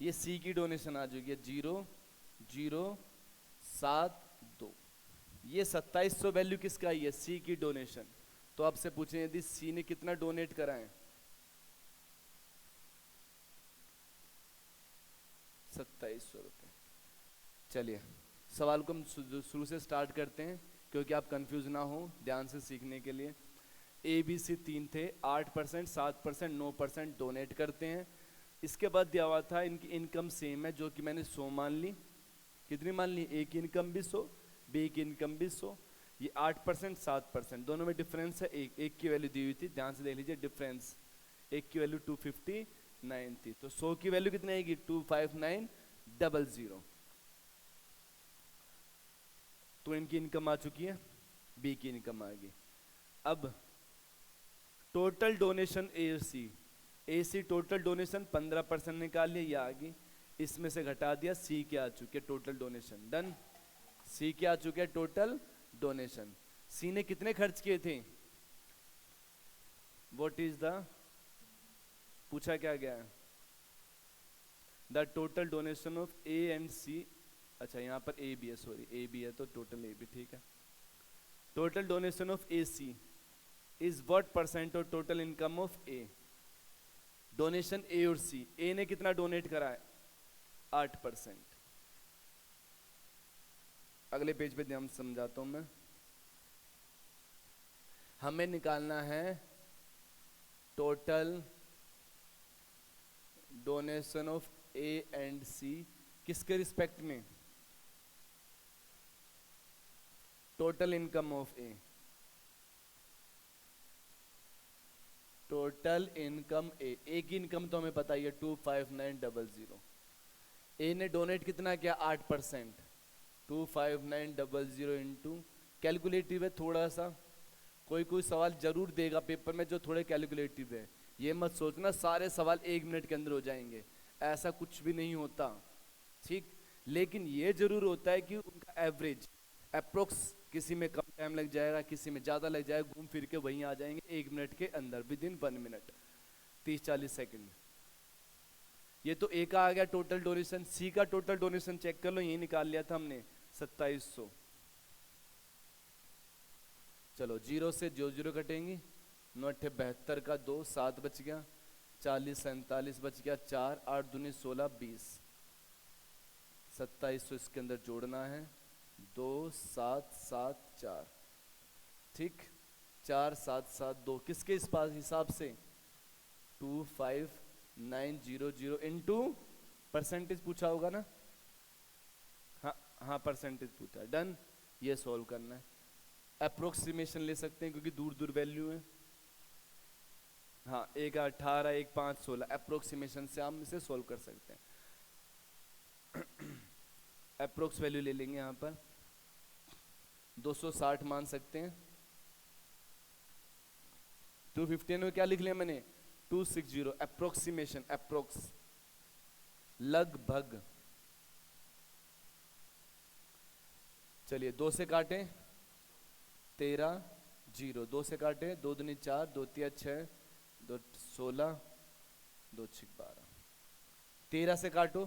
ये सी की डोनेशन आ जाएगी 0 0 7 2। ये 2700 वैल्यू किसका है, सी की डोनेशन। तो आपसे पूछें यदि सी ने कितना डोनेट करा है, 2700 रुपये। चलिए सवाल को हम शुरू से स्टार्ट करते हैं, क्योंकि आप कंफ्यूज ना हो, ध्यान से सीखने के लिए। ए बी सी 3 थे, 8%, 7%, 9% डोनेट करते हैं। इसके बाद दिया हुआ था इनकी इनकम सेम है, जो कि मैंने 100 मान ली। कितनी मान ली, ए की इनकम भी 100, बी की इनकम भी 100। ये 8%, 7%, दोनों में डिफरेंस है, एक की वैल्यू दी हुई थी, ध्यान से देख लीजिए डिफरेंस। एक की वैल्यू 259 थी, तो 100 की वैल्यू कितनी आएगी, 25900। तो इनकी इनकम आ चुकी है, बी की इनकम आ गई। अब टोटल डोनेशन ए सी टोटल डोनेशन 15% निकाल लिया, ये आ गई। इसमें से घटा दिया, सी के आ चुके टोटल डोनेशन, डन। सी के आ चुके टोटल डोनेशन। सी ने कितने खर्च किए थे, व्हाट इज द, पूछा क्या गया है, the total donation of A and C. अच्छा यहाँ पर ए बी है, सॉरी ए बी है तो टोटल ए बी, ठीक है। Total donation of A C is what percent of total income of A. Donation A और सी, ए ने कितना डोनेट करा है, 8%। अगले पेज पे ध्यान समझाता हूं मैं। हमें निकालना है total donation of A and C, किसके रिस्पेक्ट में, total income of A, total income A की इनकम तो हमें पता ही है 25900। ए ने डोनेट कितना किया, 8%, 25900 इंटू, कैलकुलेटिव है थोड़ा सा, कोई कोई सवाल जरूर देगा पेपर में जो थोड़े कैलकुलेटिव है। ये मत सोचना सारे सवाल 1 मिनट के अंदर हो जाएंगे, ऐसा कुछ भी नहीं होता, ठीक। लेकिन ये जरूर होता है कि उनका एवरेज अप्रोक्स, किसी में कम टाइम लग जाएगा, किसी में ज़्यादा लग जाएगा, घूम फिर के वहीं आ जाएंगे 1 मिनट के अंदर, विद इन 1 मिनट, 30-40 सेकंड। ये तो ए का आ गया टोटल डोनेशन। सी का टोटल डोनेशन चेक कर लो, यही निकाल लिया था हमने, 2700। चलो 0 से जो 0 कटेंगी, 9 8 72 का 2, 7 बच गया, 40 47 बच गया 4, 8 दूनी 16 20, 2700 इसके अंदर जोड़ना है, 2 7 7 4, ठीक, 4 7 7 2, किसके इस पास हिसाब से, 25900 इंटू परसेंटेज पूछा होगा ना, हाँ हाँ परसेंटेज पूछा, डन। ये सॉल्व करना है, अप्रोक्सीमेशन ले सकते हैं क्योंकि दूर दूर वैल्यू है। हाँ, एक 18, एक 5 16, अप्रोक्सीमेशन से हम इसे सॉल्व कर सकते हैं। अप्रोक्स वैल्यू ले लेंगे यहाँ पर, 260 मान सकते हैं। 215 में क्या लिख लिया मैंने, 260, अप्रोक्सीमेशन, अप्रोक्स, लगभग। चलिए 2 से काटें 13 0, 2 से काटें 2 दूनी 4, 2 तिया 6, 2 16, 2 6 12। 13 से काटो,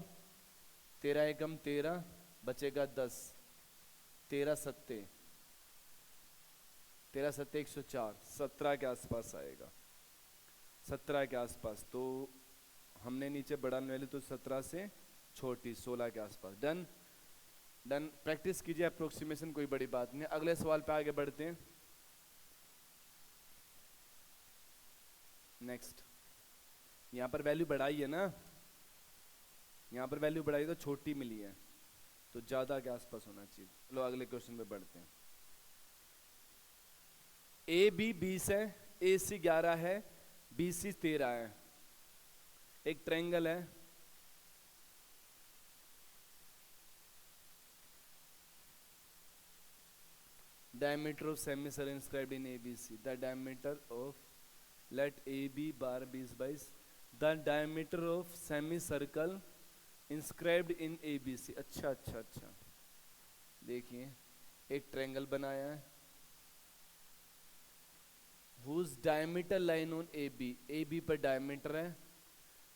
13 एकम 13, बचेगा 10, 13 सत्ते 104, 17 के आसपास आएगा, 17 के आसपास। तो हमने नीचे बढ़ाने वाली तो 17 से छोटी 16 के आसपास। डन डन, प्रैक्टिस कीजिए अप्रोक्सीमेशन, कोई बड़ी बात नहीं। अगले सवाल पे आगे बढ़ते हैं। नेक्स्ट, यहाँ पर वैल्यू बढ़ाई है ना, यहाँ पर वैल्यू बढ़ाई तो छोटी मिली है, तो ज्यादा के आसपास होना चाहिए। चलो अगले क्वेश्चन पे बढ़ते हैं। ए बी 20 है, ए सी 11 है, बी सी 13 है। एक ट्रायंगल है, diameter of semicircle inscribed in ABC. The diameter of, let AB bar be 22. The diameter of semicircle inscribed in ABC. अच्छा अच्छा अच्छा, देखिए एक ट्रायंगल बनाया है, whose diameter line on AB, AB पर diameter है,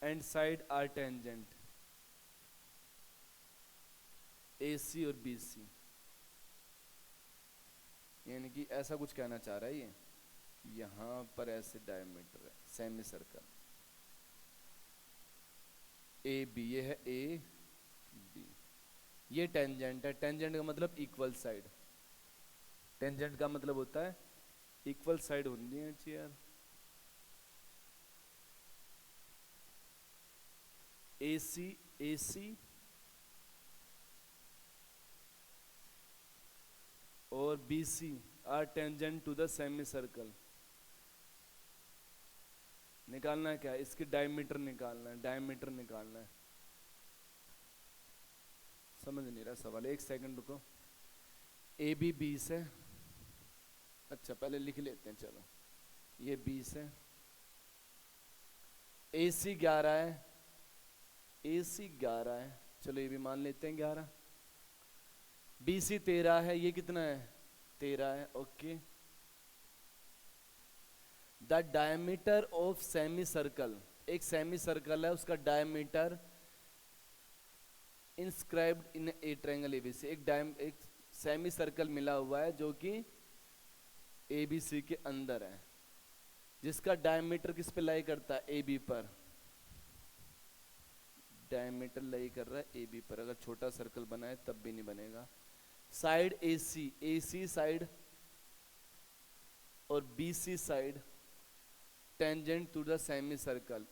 and side are tangent, AC और BC। यानी कि ऐसा कुछ कहना चाह रहा है ये, यहां पर ऐसे डायमीटर है सेमी सर्कल ए बी, ये है ए बी, ये टेंजेंट है। टेंजेंट का मतलब इक्वल साइड, टेंजेंट का मतलब होता है इक्वल साइड होनी है यार। ए सी और B C are tangent to the semi circle. निकालना है क्या, इसकी डायमीटर निकालना है, डायमीटर निकालना है। समझ नहीं रहा सवाल, एक सेकंड रुको। ए बी 20 है, अच्छा पहले लिख लेते हैं, चलो ये 20 है, ए सी 11 है, ए सी 11 है, चलो ये भी मान लेते हैं 11। बी सी 13 है, ये कितना है 13 है, okay. The diameter of semi circle, एक सेमी सर्कल है, उसका diameter inscribed in A triangle ABC, एक सेमी सर्कल मिला हुआ है जो कि एबीसी के अंदर है, जिसका डायमीटर किस पे लाई करता है, ए बी पर। डायमीटर लाई कर रहा है ए बी पर, अगर छोटा सर्कल बनाए तब भी नहीं बनेगा। साइड ए सी साइड और B C side tangent to the semi circle,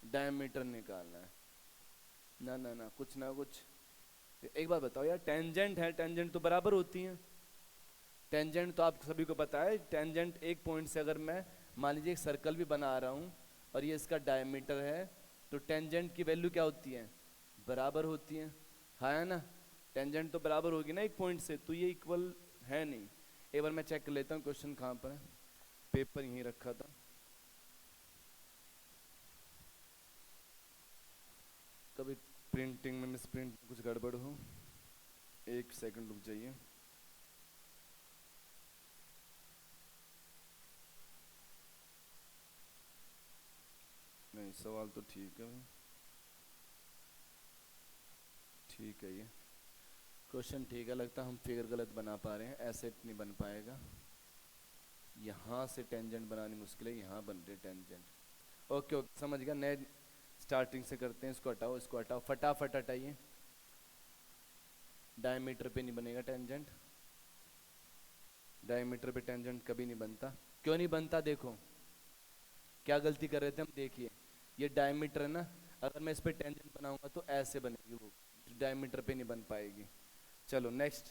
diameter निकालना है। ना ना ना, कुछ ना कुछ। एक बात बताओ यार, टेंजेंट है, टेंजेंट तो बराबर होती हैं। टेंजेंट तो आप सभी को पता है, टेंजेंट एक पॉइंट से अगर मैं मान लीजिए एक सर्कल भी बना रहा हूं और ये इसका डायमीटर है, तो टेंजेंट की वैल्यू क्या होती है, बराबर होती है। हाँ है ना, टेंजेंट तो बराबर होगी ना एक पॉइंट से, तो ये इक्वल है नहीं। एक बार मैं चेक कर लेता हूँ क्वेश्चन कहाँ पर है, पेपर यहीं रखा था। कभी प्रिंटिंग में मिस प्रिंट कुछ गड़बड़ हो, एक सेकंड रुक जाइए। नहीं सवाल तो ठीक है भाई, ठीक है, ये क्वेश्चन ठीक है। लगता है हम फिगर गलत बना पा रहे हैं, ऐसे नहीं बन पाएगा। यहाँ से टेंजेंट बनानी मुश्किल है, यहाँ बन रही टेंजेंट। ओके ओके समझ गया, नए स्टार्टिंग से करते हैं। इसको हटाओ, इसको हटाओ, फटाफट हटाइए। डायमीटर पे नहीं बनेगा टेंजेंट, डायमीटर पे टेंजेंट कभी नहीं बनता। क्यों नहीं बनता, देखो क्या गलती कर रहे थे हम, देखिए ये डायमीटर है ना, अगर मैं इस पे टेंजेंट बनाऊंगा तो ऐसे बनेगी वो, डायमीटर पे नहीं बन पाएगी। चलो नेक्स्ट,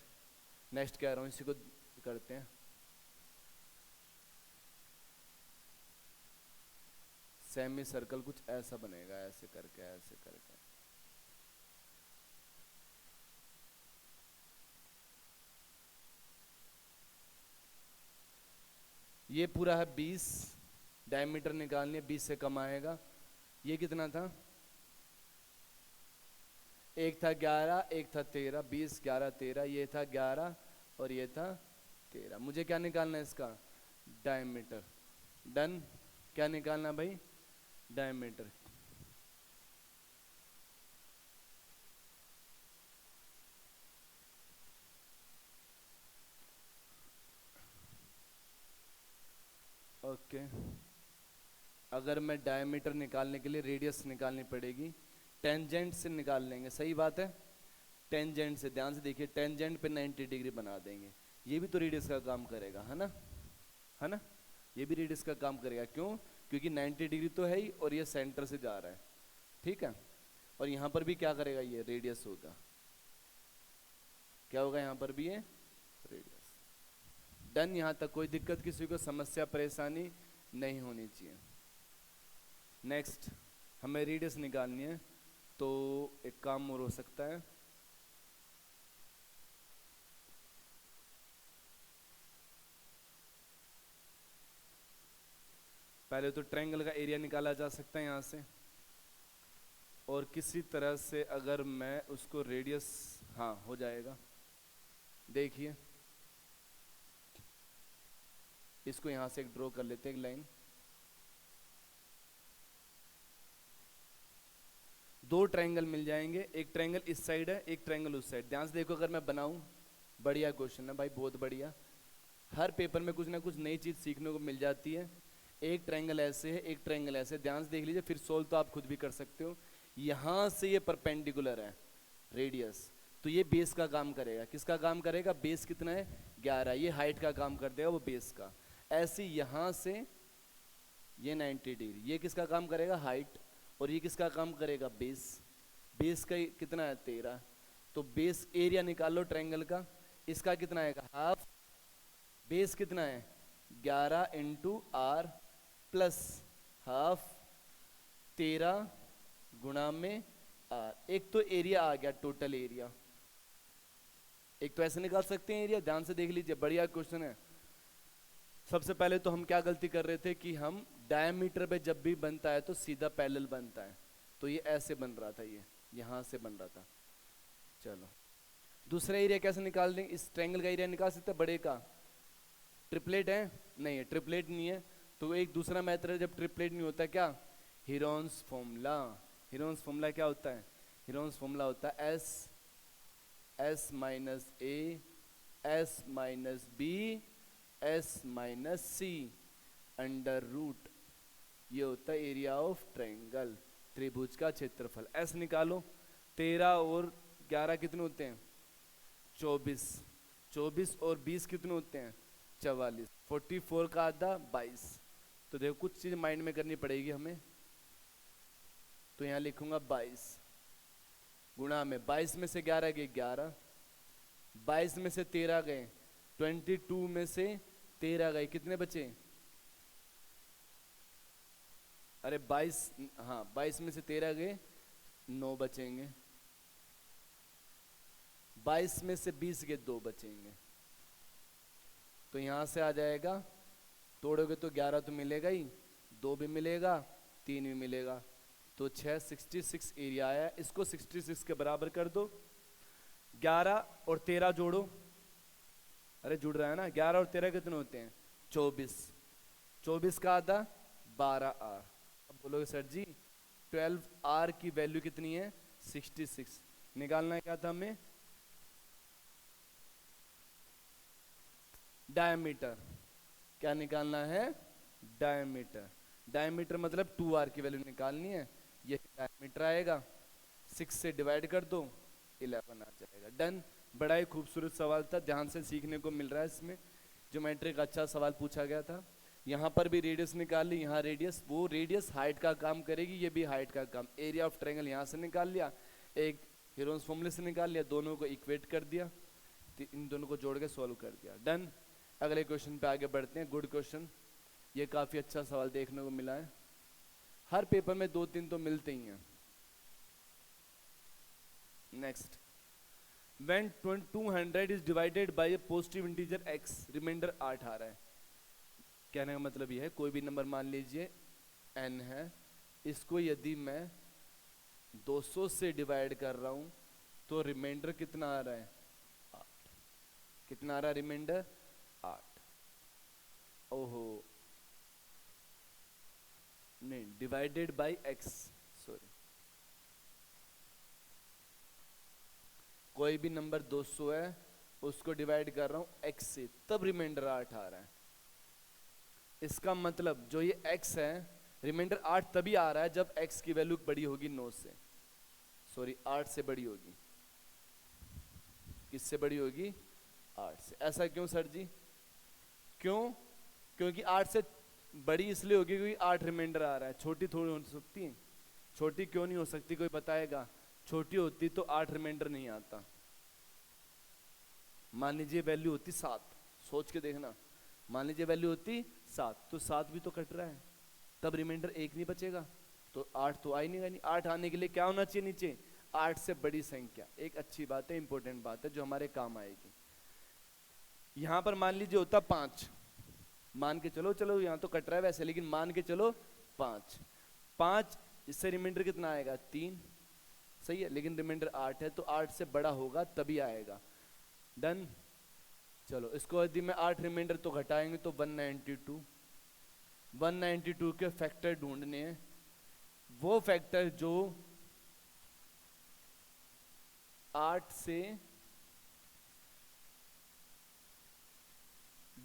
नेक्स्ट कह रहा हूँ, इसी को करते हैं। सेमी सर्कल कुछ ऐसा बनेगा, ऐसे करके ऐसे करके। ये पूरा है 20, डायमीटर निकालनी है, 20 से कम आएगा। ये कितना था, एक था 11, एक था 13, 20 11 13, ये था 11 और ये था 13। मुझे क्या निकालना है इसका, डायमीटर। डन, क्या निकालना भाई, डायमीटर। ओके, अगर मैं डायमीटर निकालने के लिए रेडियस निकालनी पड़ेगी, टेंजेंट से निकाल लेंगे, सही बात है। टेंजेंट से, ध्यान से देखिए, टेंजेंट पे 90 डिग्री बना देंगे, ये भी तो रेडियस का काम करेगा, है ना, है ना, ये भी रेडियस का काम करेगा। क्यों? क्योंकि 90 डिग्री तो है ही और ये सेंटर से जा रहा है, ठीक है। और यहाँ पर भी क्या करेगा, ये रेडियस होगा, क्या होगा यहाँ पर भी, ये रेडियस। डन, यहाँ तक कोई दिक्कत, किसी को समस्या परेशानी नहीं होनी चाहिए। नेक्स्ट, हमें रेडियस निकालनी है, तो एक काम और हो सकता है, पहले तो ट्रायंगल का एरिया निकाला जा सकता है यहाँ से, और किसी तरह से अगर मैं उसको रेडियस, हाँ हो जाएगा। देखिए इसको यहाँ से एक ड्रॉ कर लेते हैं, एक लाइन। दो ट्रायंगल मिल जाएंगे, एक ट्रायंगल इस साइड है, एक ट्रायंगल उस साइड। ध्यान से देखो, अगर मैं बनाऊं, बढ़िया क्वेश्चन है भाई, बहुत बढ़िया। हर पेपर में कुछ ना कुछ नई चीज सीखने को मिल जाती है। एक ट्रायंगल ऐसे है, एक ट्रायंगल ऐसे, ध्यान से देख लीजिए, फिर सोल्व तो आप खुद भी कर सकते हो। यहां से ये परपेंडिकुलर है रेडियस, तो ये बेस का काम करेगा। किसका काम करेगा? बेस कितना है? 11। ये हाइट का काम कर देगा, वो बेस का। ऐसे यहां से ये 90 डिग्री, ये किसका काम करेगा? हाइट। और ये किसका काम करेगा? बेस। बेस का कितना है? 13। तो बेस एरिया निकाल लो ट्रायंगल का, इसका कितना आएगा? हाफ। बेस कितना है? 11 इंटू आर प्लस हाफ 13 गुणा में आर। एक तो एरिया आ गया, टोटल एरिया। एक तो ऐसे निकाल सकते हैं एरिया, ध्यान से देख लीजिए, बढ़िया क्वेश्चन है। सबसे पहले तो हम क्या गलती कर रहे थे कि हम डायमीटर पे जब भी बनता है तो सीधा पैरेलल बनता है, तो ये ऐसे बन रहा था, ये यहां से बन रहा था। चलो दूसरा एरिया कैसे निकाल देंगे? इस ट्रायंगल का एरिया निकाल सकते हैं, बड़े का। ट्रिपलेट है? नहीं है, ट्रिपलेट नहीं है, तो एक दूसरा मेथड है जब ट्रिपलेट नहीं होता, क्या? Heron's formula. हीरोन्स फॉर्मूला क्या होता है? हीरोन्स फॉर्मूला होता है S, S minus A, S minus B, S minus C under root, ये होता है एरिया ऑफ ट्रायंगल, त्रिभुज का क्षेत्रफल। एस निकालो, 13 और 11 कितने होते हैं? 24। 24 और 20 कितने होते हैं? 44। 44 का आधा 22। तो देखो कुछ चीज माइंड में करनी पड़ेगी हमें, तो यहां लिखूंगा 22 गुणा में 22 में से 11 गए 11, 22 में से 13 गए 22 में से 13 गए, कितने बचे? अरे 22, हाँ 22 में से 13 गए 9 बचेंगे, 22 में से 20 के 2 बचेंगे। तो यहां से आ जाएगा, तोड़ोगे तो 11 तो मिलेगा ही, 2 भी मिलेगा, 3 भी मिलेगा, तो 6 66 एरिया आया। इसको 66 के बराबर कर दो। 11 और 13 जोड़ो, अरे जुड़ रहा है ना, 11 और 13 कितने होते हैं? 24। 24 का आधा 12 आर। अब बोलोगे सर जी 12 आर की वैल्यू कितनी है? 66। निकालना है क्या था हमें? डायमीटर। क्या निकालना है? डायमीटर। डायमीटर मतलब 2r की वैल्यू निकालनी है, ये डायमीटर आएगा। 6 से डिवाइड कर दो, 11 आ जाएगा। डन। बड़ा ही खूबसूरत सवाल था, ध्यान से सीखने को मिल रहा है इसमें। ज्योमेट्री का अच्छा सवाल पूछा गया था। यहाँ पर भी रेडियस निकाल ली, यहाँ रेडियस, वो रेडियस हाइट का काम करेगी, ये भी हाइट का काम। एरिया ऑफ ट्रायंगल यहाँ से निकाल लिया, एक हीरोन्स फॉर्मूले से निकाल लिया, दोनों को इक्वेट कर दिया, इन दोनों को जोड़ के सॉल्व कर दिया। डन। अगले क्वेश्चन पे आगे बढ़ते हैं। गुड क्वेश्चन, ये काफी अच्छा सवाल देखने को मिला है, हर पेपर में 2-3 तो मिलते ही हैं। Next, when 200 is divided by a positive integer x, remainder 8 आ रहा है। कहने का मतलब यह है, कोई भी नंबर मान लीजिए n है, इसको यदि मैं 200 से डिवाइड कर रहा हूं तो रिमाइंडर कितना आ रहा है? 8। कितना आ रहा है रिमाइंडर? 8। ओहो, नहीं, डिवाइडेड बाय x, सॉरी, कोई भी नंबर 200 है, उसको डिवाइड कर रहा हूं x से, तब रिमाइंडर 8 आ रहा है। इसका मतलब जो ये x है, रिमाइंडर 8 तभी आ रहा है जब x की वैल्यू बड़ी होगी 9 से, सॉरी 8 से बड़ी होगी। किससे बड़ी होगी? 8 से। ऐसा क्यों सर जी? क्यों? क्योंकि 8 से बड़ी इसलिए होगी क्योंकि 8 रिमाइंडर आ रहा है, छोटी थोड़ी हो सकती है। छोटी क्यों नहीं हो सकती, कोई बताएगा? छोटी होती तो 8 रिमाइंडर नहीं आता। मान लीजिए वैल्यू होती 7, सोच के देखना, मान लीजिए वैल्यू होती 7, तो 7 भी तो कट रहा है, तब रिमाइंडर 1 नहीं बचेगा, तो 8 तो आ ही नहीं। 8 आने के लिए क्या होना चाहिए नीचे? 8 से बड़ी संख्या। एक अच्छी बात है, इंपॉर्टेंट बात है जो हमारे काम आएगी। यहां पर मान लीजिए होता 5, मान के चलो, चलो यहां तो कट रहा है वैसे, लेकिन मान के चलो 5, 5 इससे रिमाइंडर कितना आएगा? 3, सही है, लेकिन रिमाइंडर 8 है, तो 8 से बड़ा होगा तभी आएगा। डन। चलो इसको यदि मैं 8 रिमाइंडर तो घटाएंगे तो 192, 192 के फैक्टर ढूंढने हैं, वो फैक्टर जो 8 से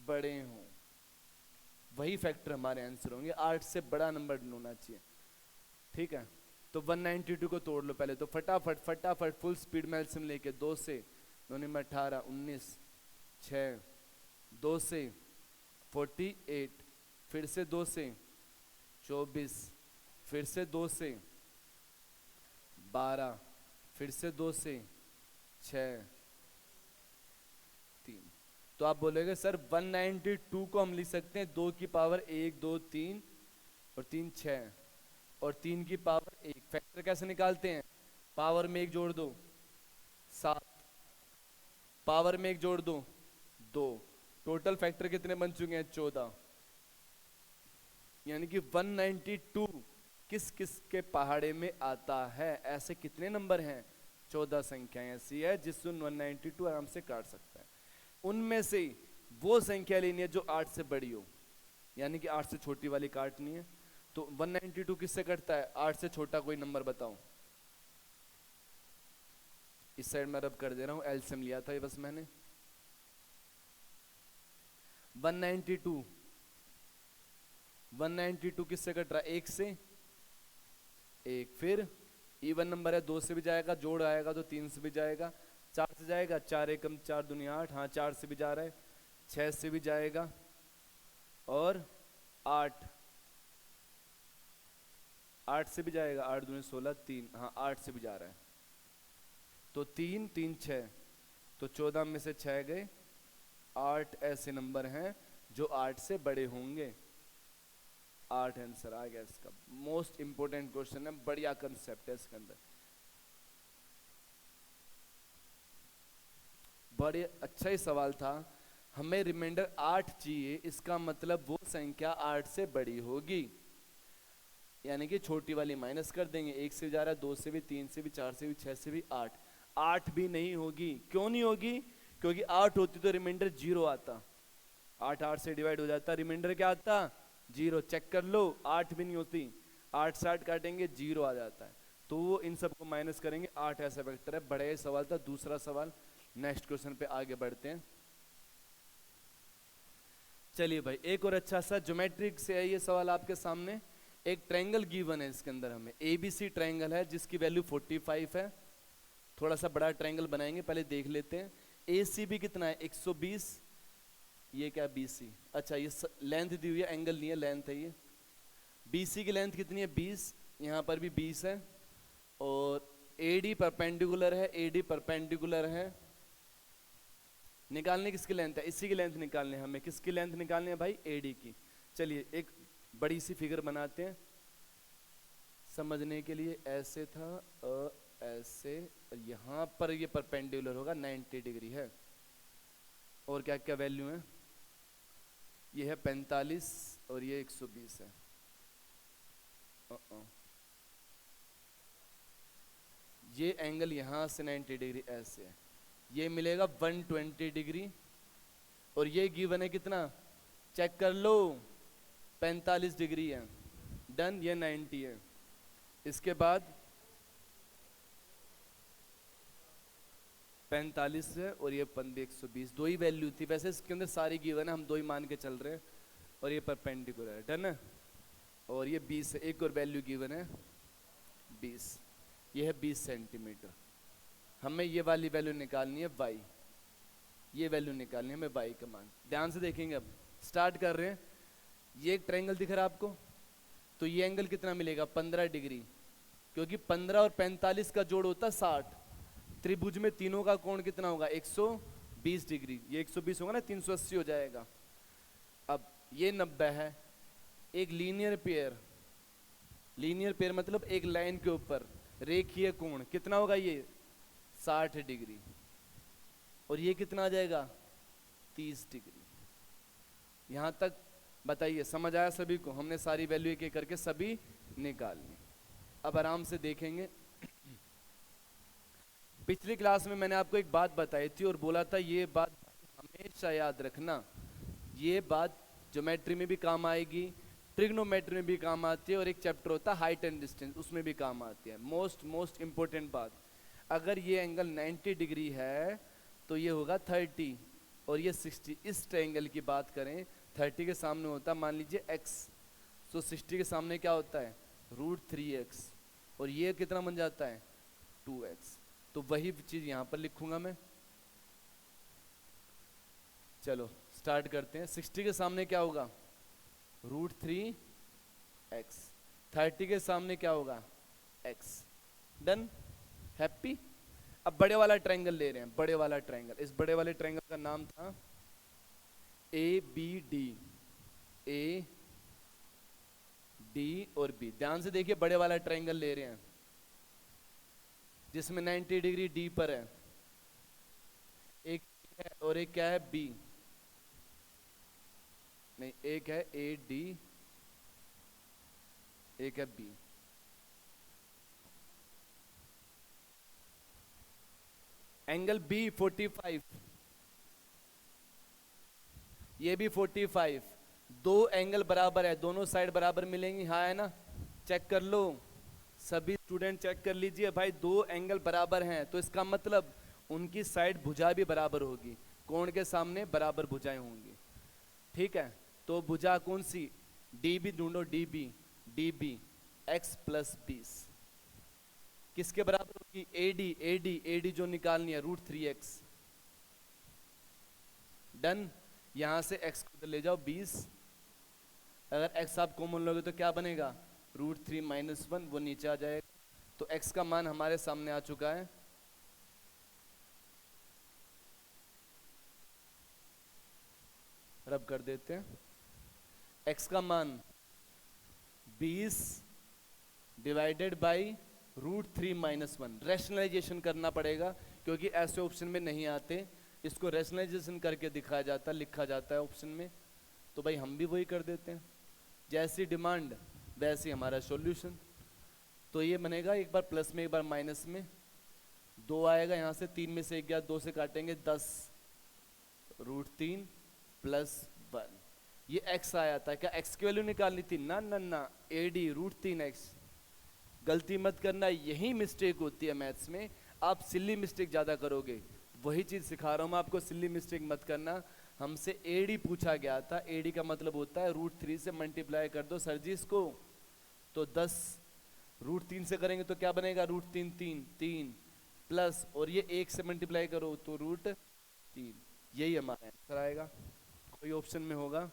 बड़े हों, वही फैक्टर हमारे आंसर होंगे। 8 से बड़ा नंबर ढूंढना चाहिए, ठीक है। तो 192 को तोड़ लो पहले, तो फटाफट फटाफट फुल स्पीड में एलसीएम लेके, 2 से 2 में 18, 19, 6, 2 से 48, फिर से 2 से 24, फिर से 2 से 12, फिर से 2 से 6, 3। तो आप बोलेगे सर 192 को हम लिख सकते हैं 2 की पावर 1, 2, 3 और 3 6 और 3 की पावर 1। फैक्टर कैसे निकालते हैं? पावर में 1 जोड़ दो 7, पावर में 1 जोड़ दो 2, टोटल फैक्टर कितने बन चुके हैं? 14। यानी कि 192 किस किस के पहाड़े में आता है? ऐसे कितने नंबर हैं? 14 संख्याएं ऐसी है जिससे 192 आराम से काट सकता है। उनमें से वो संख्या लेनी है जो 8 से बड़ी हो, यानी कि 8 से छोटी वाली काटनी है। तो 192 किससे कटता है? 8 से छोटा कोई नंबर बताओ। इस साइड में रब कर दे रहा हूं, एलसीएम लिया था ये बस मैंने। 192 किससे कट रहा है? 1 से। 1 फिर इवन नंबर है, 2 से भी जाएगा, जोड़ आएगा तो 3 से भी जाएगा, 4 से जाएगा, 4 एकम 4 दूनी 8, हाँ 4 से भी जा रहा है, 6 से भी जाएगा और 8 से भी जाएगा, 8 दूनी 16, 3, हाँ 8 से भी जा रहा है। तो 3 3 6, तो 14 में से 6 गए, 8 ऐसे नंबर हैं जो 8 से बड़े होंगे। 8 आंसर आ गया इसका। मोस्ट इंपोर्टेंट क्वेश्चन है, बढ़िया कंसेप्ट है इसके अंदर, बड़े अच्छा ही सवाल था। हमें रिमाइंडर 8 चाहिए, इसका मतलब वो संख्या 8 से बड़ी होगी, यानी कि छोटी वाली माइनस कर देंगे। 1 से जा रहा है, 2 से भी, 3 से भी, 4 से भी, 6 से भी, 8 भी नहीं होगी। क्यों नहीं होगी? क्योंकि 8 होती तो रिमाइंडर 0 आता, 8 से डिवाइड हो जाता, रिमाइंडर क्या आता? 0। चेक कर लो, 8 भी नहीं होती, 8 से 8 काटेंगे 0 आ जाता है, तो वो इन सबको माइनस करेंगे। 8 ऐसा वेक्टर है। बड़ा ही सवाल था। दूसरा सवाल, नेक्स्ट क्वेश्चन पे आगे बढ़ते हैं। चलिए भाई, एक और अच्छा सा ज्योमेट्रिक से है ये सवाल आपके सामने। एक ट्रायंगल गिवन है इसके अंदर, हमें एबीसी ट्रायंगल है जिसकी वैल्यू 45 है। थोड़ा सा बड़ा ट्रायंगल बनाएंगे, पहले देख लेते हैं। एसीबी कितना है? 120। ये क्या? बीसी। अच्छा, ये लेंथ दी हुई है, एंगल नहीं है, लेंथ है ये। बीसी की लेंथ कितनी है? 20। यहाँ पर भी 20 है। और एडी परपेंडिकुलर है, एडी परपेंडिकुलर है। निकालने किसकी लेंथ है? इसी की लेंथ निकालनी है हमें। किसकी लेंथ निकालनी है भाई? एडी की। चलिए एक बड़ी सी फिगर बनाते हैं समझने के लिए। ऐसे था, ऐसे, यहाँ पर ये परपेंडिकुलर होगा, 90 डिग्री है। और क्या क्या वैल्यू है? ये है 45 और ये 120 है। ये एंगल यहाँ से 90 डिग्री ऐसे है, ये मिलेगा 120 डिग्री। और ये गिवन है कितना? चेक कर लो, 45 डिग्री है। डन, ये 90 है। इसके बाद 45 है और ये 120, दो ही वैल्यू थी। वैसे इसके अंदर सारी गिवन है, हम दो ही मान के चल रहे हैं। और ये परपेंडिकुलर है, डन है। और ये 20 है, एक और वैल्यू गिवन है 20, ये है 20 सेंटीमीटर। हमें ये वाली वैल्यू निकालनी है y, ये वैल्यू निकालनी है हमें y का मान। ध्यान से देखेंगे, अब स्टार्ट कर रहे हैं। ये एक ट्रायंगल दिख रहा है आपको, तो ये एंगल कितना मिलेगा 15 डिग्री, क्योंकि 15 और 45 का जोड़ होता है 60। त्रिभुज में तीनों का कोण कितना होगा 120 डिग्री, ये 120 होगा ना, 380 हो जाएगा। अब ये 90 है। एक लीनियर पेयर, लीनियर पेयर मतलब एक लाइन के ऊपर रेखीय कोण कितना होगा ये 60 डिग्री, और ये कितना आ जाएगा 30 डिग्री। यहां तक बताइए समझ आया सभी को? हमने सारी वैल्यू एक एक करके सभी निकाल ली। अब आराम से देखेंगे। पिछली क्लास में मैंने आपको एक बात बताई थी और बोला था ये बात हमेशा याद रखना, ये बात ज्योमेट्री में भी काम आएगी, ट्रिग्नोमेट्री में भी काम आती है, और एक चैप्टर होता है हाइट एंड डिस्टेंस, उसमें भी काम आती है। मोस्ट इंपॉर्टेंट बात, अगर ये एंगल 90 डिग्री है तो ये होगा 30 और ये 60। इस ट्रायंगल की बात करें, 30 के सामने होता है मान लीजिए x, तो 60 के सामने क्या होता है √3x, और ये कितना बन जाता है 2x। तो वही चीज यहां पर लिखूंगा मैं। चलो स्टार्ट करते हैं। 60 के सामने क्या होगा √3x, 30 के सामने क्या होगा x। Done, happy. अब बड़े वाला ट्रायंगल ले रहे हैं, बड़े वाला ट्रायंगल। इस बड़े वाले ट्रायंगल का नाम था ABD, A D और B। ध्यान से देखिए, बड़े वाला ट्रायंगल ले रहे हैं जिसमें 90 डिग्री D पर है, एक है और एक क्या है B, नहीं एक है AD, एक है B। एंगल B 45, ये भी 45। दो एंगल बराबर है, दोनों साइड बराबर मिलेंगी, हाँ है ना? चेक कर लो, सभी स्टूडेंट चेक कर लीजिए भाई, दो एंगल बराबर हैं तो इसका मतलब उनकी साइड भुजा भी बराबर होगी, कोण के सामने बराबर भुजाएं होंगी। ठीक है, तो भुजा कौन सी, DB ढूंढो, DB x + 20 किसके बराबर होगी AD जो निकालनी है √3x। डन, यहां से x को इधर ले जाओ 20, अगर x आप कॉमन लोगे तो क्या बनेगा √3 - 1, वो नीचे आ जाएगा। तो x का मान हमारे सामने आ चुका है। रब कर देते हैं, x का मान 20 डिवाइडेड बाई √3 - 1। रैशनलाइजेशन करना पड़ेगा क्योंकि ऐसे ऑप्शन में नहीं आते, इसको रैशनलाइजेशन करके दिखाया जाता, लिखा जाता है ऑप्शन में। तो भाई हम भी वही कर देते हैं, जैसी डिमांड वैसी हमारा सॉल्यूशन। तो ये बनेगा, एक बार प्लस में एक बार माइनस में, 2 आएगा यहाँ से, 3 में से 1 गया, 2 से काटेंगे 10, √3 + 1। ये x आया था, क्या x की वैल्यू निकालनी थी? ना ना ना, AD √3x। गलती मत करना, यही मिस्टेक होती है मैथ्स में, आप सिली मिस्टेक ज्यादा करोगे। वही चीज सिखा रहा हूं मैं आपको, सिली मिस्टेक मत करना। हमसे AD पूछा गया था, AD का मतलब होता है √3 से मल्टीप्लाई कर दो सर जी इसको, तो 10 √3 से करेंगे तो क्या बनेगा √3 3 प्लस, और ये 1 से मल्टीप्लाई करो तो √3। यही हमारा आंसर आएगा। कोई ऑप्शन में होगा?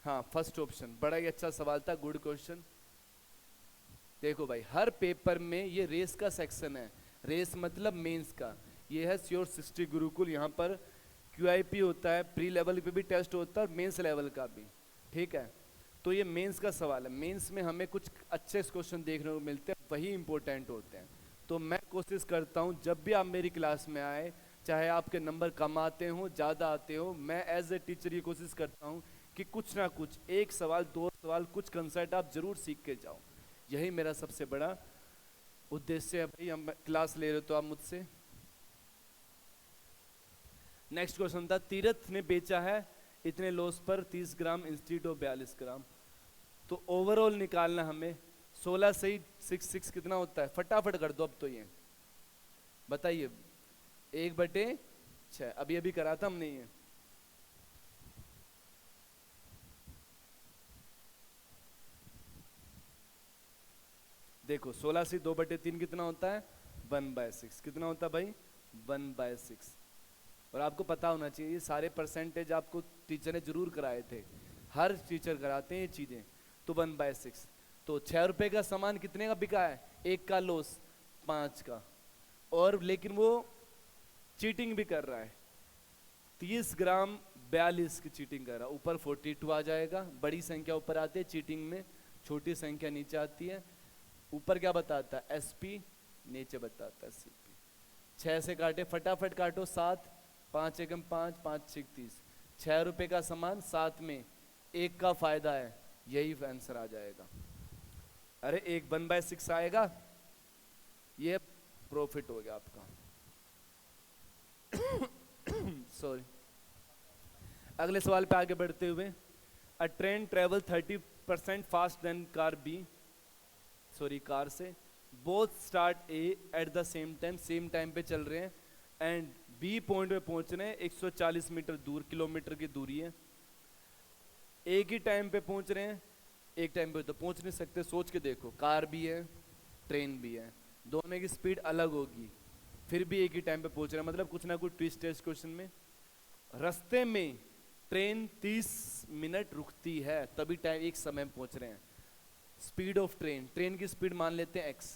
हाँ, फर्स्ट ऑप्शन। बड़ा ही अच्छा सवाल था, गुड क्वेश्चन। देखो भाई, हर पेपर में ये रेस का सेक्शन है, रेस मतलब मेंस का। ये है श्योर 60 गुरुकुल, यहाँ पर QIP होता है, प्री लेवल पे भी टेस्ट होता है और मेंस लेवल का भी। ठीक है, तो ये मेंस का सवाल है। मेंस में हमें कुछ अच्छे क्वेश्चन देखने को मिलते हैं, वही इंपॉर्टेंट होते हैं। तो मैं कोशिश करता हूँ जब भी आप मेरी क्लास में आए, चाहे आपके नंबर कम आते हो ज़्यादा आते हो, मैं एज ए टीचर ये कोशिश करता हूँ कि कुछ ना कुछ, एक सवाल 2 सवाल, कुछ कंसेप्ट आप जरूर सीख के जाओ। यही मेरा सबसे बड़ा उद्देश्य है भाई। हम क्लास ले रहे हो तो आप मुझसे। नेक्स्ट क्वेश्चन था, तीरथ ने बेचा है इतने लॉस पर 30 ग्राम इंस्टीट्यूट ऑफ 42 ग्राम। तो ओवरऑल निकालना हमें 16 से ही 6 कितना होता है, फटाफट कर दो अब तो ये बताइए, 1/6 अभी अभी करा था हमने ये। देखो 16 से 2/3 कितना होता है, 1/6 कितना होता है भाई, 1/6। और आपको पता होना चाहिए ये सारे परसेंटेज आपको टीचर ने जरूर कराए थे, हर टीचर कराते हैं ये चीजें। तो 1/6, तो 6 रुपए का सामान कितने का बिका है, 1 का लॉस 5 का, और लेकिन वो चीटिंग भी कर रहा है, 30 ग्राम 42 की चीटिंग कर रहा है। ऊपर 42 आ जाएगा, बड़ी संख्या ऊपर आती है चीटिंग में, छोटी संख्या नीचे आती है। ऊपर क्या बताता है एसपी, नीचे बताता है सीपी। 6 से काटे फटाफट काटो, 7, 5 एकम 5, 5 6 30, 6 रुपए का सामान 7 में 1 का फायदा है, यही आंसर आ जाएगा। अरे 1/6 आएगा, ये प्रॉफिट हो गया आपका। सॉरी, अगले सवाल पे आगे बढ़ते हुए, a train travel 30% fast than car B, sorry car से, both start A at the same time पे चल रहे हैं, एंड बी पॉइंट पे पहुंच रहे हैं 140 मीटर दूर, किलोमीटर की दूरी है। एक ही टाइम पे पहुंच रहे हैं, एक टाइम पे तो पहुंच नहीं सकते, सोच के देखो, कार भी है ट्रेन भी है, दोनों की स्पीड अलग होगी, फिर भी एक ही टाइम पे पहुंच रहे हैं, मतलब कुछ ना कुछ ट्विस्ट है इस क्वेश्चन में। रास्ते में ट्रेन 30 मिनट रुकती है, तभी टाइम एक समय में पहुंच रहे हैं। स्पीड ऑफ ट्रेन, ट्रेन की स्पीड मान लेते हैं x,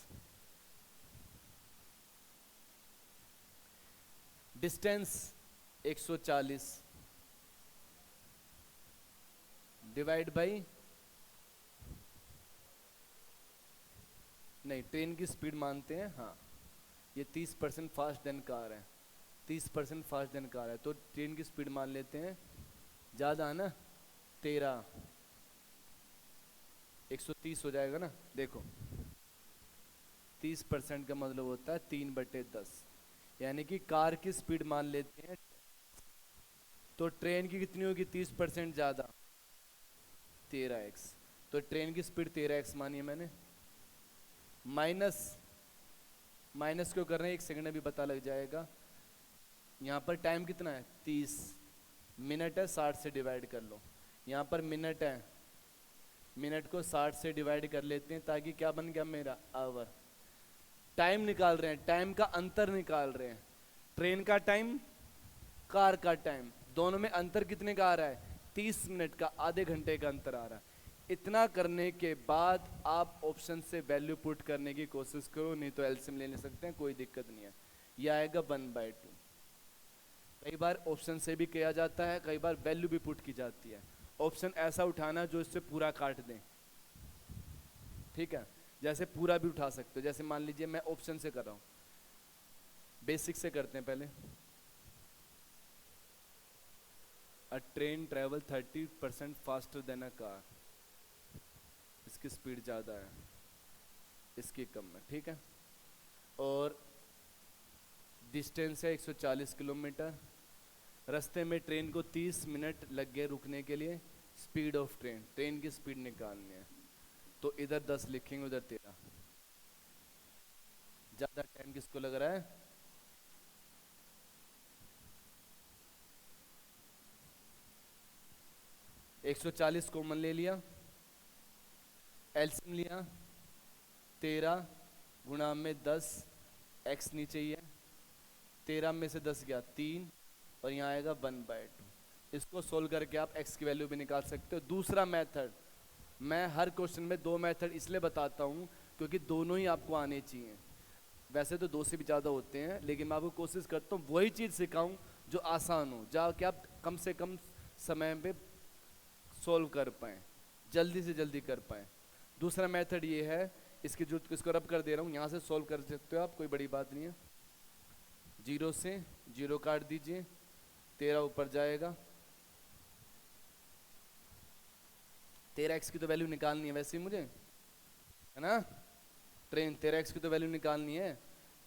डिस्टेंस 140 डिवाइड बाई, नहीं ट्रेन की स्पीड मानते हैं, हाँ ये 30% फास्ट देन कार है, 30% फास्ट देन कार है, तो ट्रेन की स्पीड मान लेते हैं ज़्यादा है ना, 13, 130 हो जाएगा ना। देखो 30% का मतलब होता है 3/10, यानी कि कार की स्पीड मान लेते हैं, तो ट्रेन की कितनी होगी 30% ज़्यादा, 13x, तो ट्रेन की स्पीड 13x मानी है मैंने। माइनस, माइनस क्यों कर रहे हैं, 1 सेकंड में भी पता लग जाएगा। यहाँ पर टाइम कितना है 30 मिनट है, 60 से डिवाइड कर लो, यहाँ पर मिनट है, मिनट को 60 से डिवाइड कर लेते हैं, ताकि क्या बन गया मेरा आवर। टाइम निकाल रहे हैं, टाइम का अंतर निकाल रहे हैं, ट्रेन का टाइम कार का टाइम, दोनों में अंतर कितने का आ रहा है, 30 मिनट का, आधे घंटे का अंतर आ रहा है। इतना करने के बाद आप ऑप्शन से वैल्यू पुट करने की कोशिश करो, नहीं तो एलसीएम ले सकते हैं, कोई दिक्कत नहीं है। यह आएगा 1/2। कई बार ऑप्शन से भी किया जाता है, कई बार वैल्यू भी पुट की जाती है। ऑप्शन ऐसा उठाना जो इससे पूरा काट दें, ठीक है, जैसे पूरा भी उठा सकते हो, जैसे मान लीजिए मैं ऑप्शन से कर रहा हूँ, बेसिक से करते हैं पहले। अ train travel 30% faster than a car, इसकी स्पीड ज़्यादा है, इसकी कम है, ठीक है, और डिस्टेंस है 140 किलोमीटर, रास्ते में ट्रेन को 30 मिनट लग गए रुकने के लिए, स्पीड ऑफ ट्रेन, ट्रेन की स्पीड निकालनी है, तो इधर 10 लिखेंगे, उधर 13। ज़्यादा टाइम किसको लग रहा है, एक 140 कॉमन ले लिया, एलसीएम लिया, 13 गुणा में 10, एक्स नीचे ही है, 13 में से 10 गया 3, और यहाँ आएगा 1/2। इसको सोल्व करके आप x की वैल्यू भी निकाल सकते हो। दूसरा मेथड, मैं हर क्वेश्चन में 2 मेथड इसलिए बताता हूँ क्योंकि दोनों ही आपको आने चाहिए, वैसे तो 2 से भी ज़्यादा होते हैं, लेकिन मैं आपको कोशिश करता हूँ वही चीज़ सिखाऊँ जो आसान हो, जहाँ कि आप कम से कम समय में सोल्व कर पाएँ, जल्दी से जल्दी कर पाएँ। दूसरा मेथड ये है, इसको रब कर दे रहा हूँ, यहाँ से सोल्व कर सकते हो आप, कोई बड़ी बात नहीं है। 0 से 0 काट दीजिए, 13 ऊपर जाएगा, 13x की तो वैल्यू निकालनी है वैसे ही मुझे, है ना, ट्रेन 13x की तो वैल्यू निकालनी है,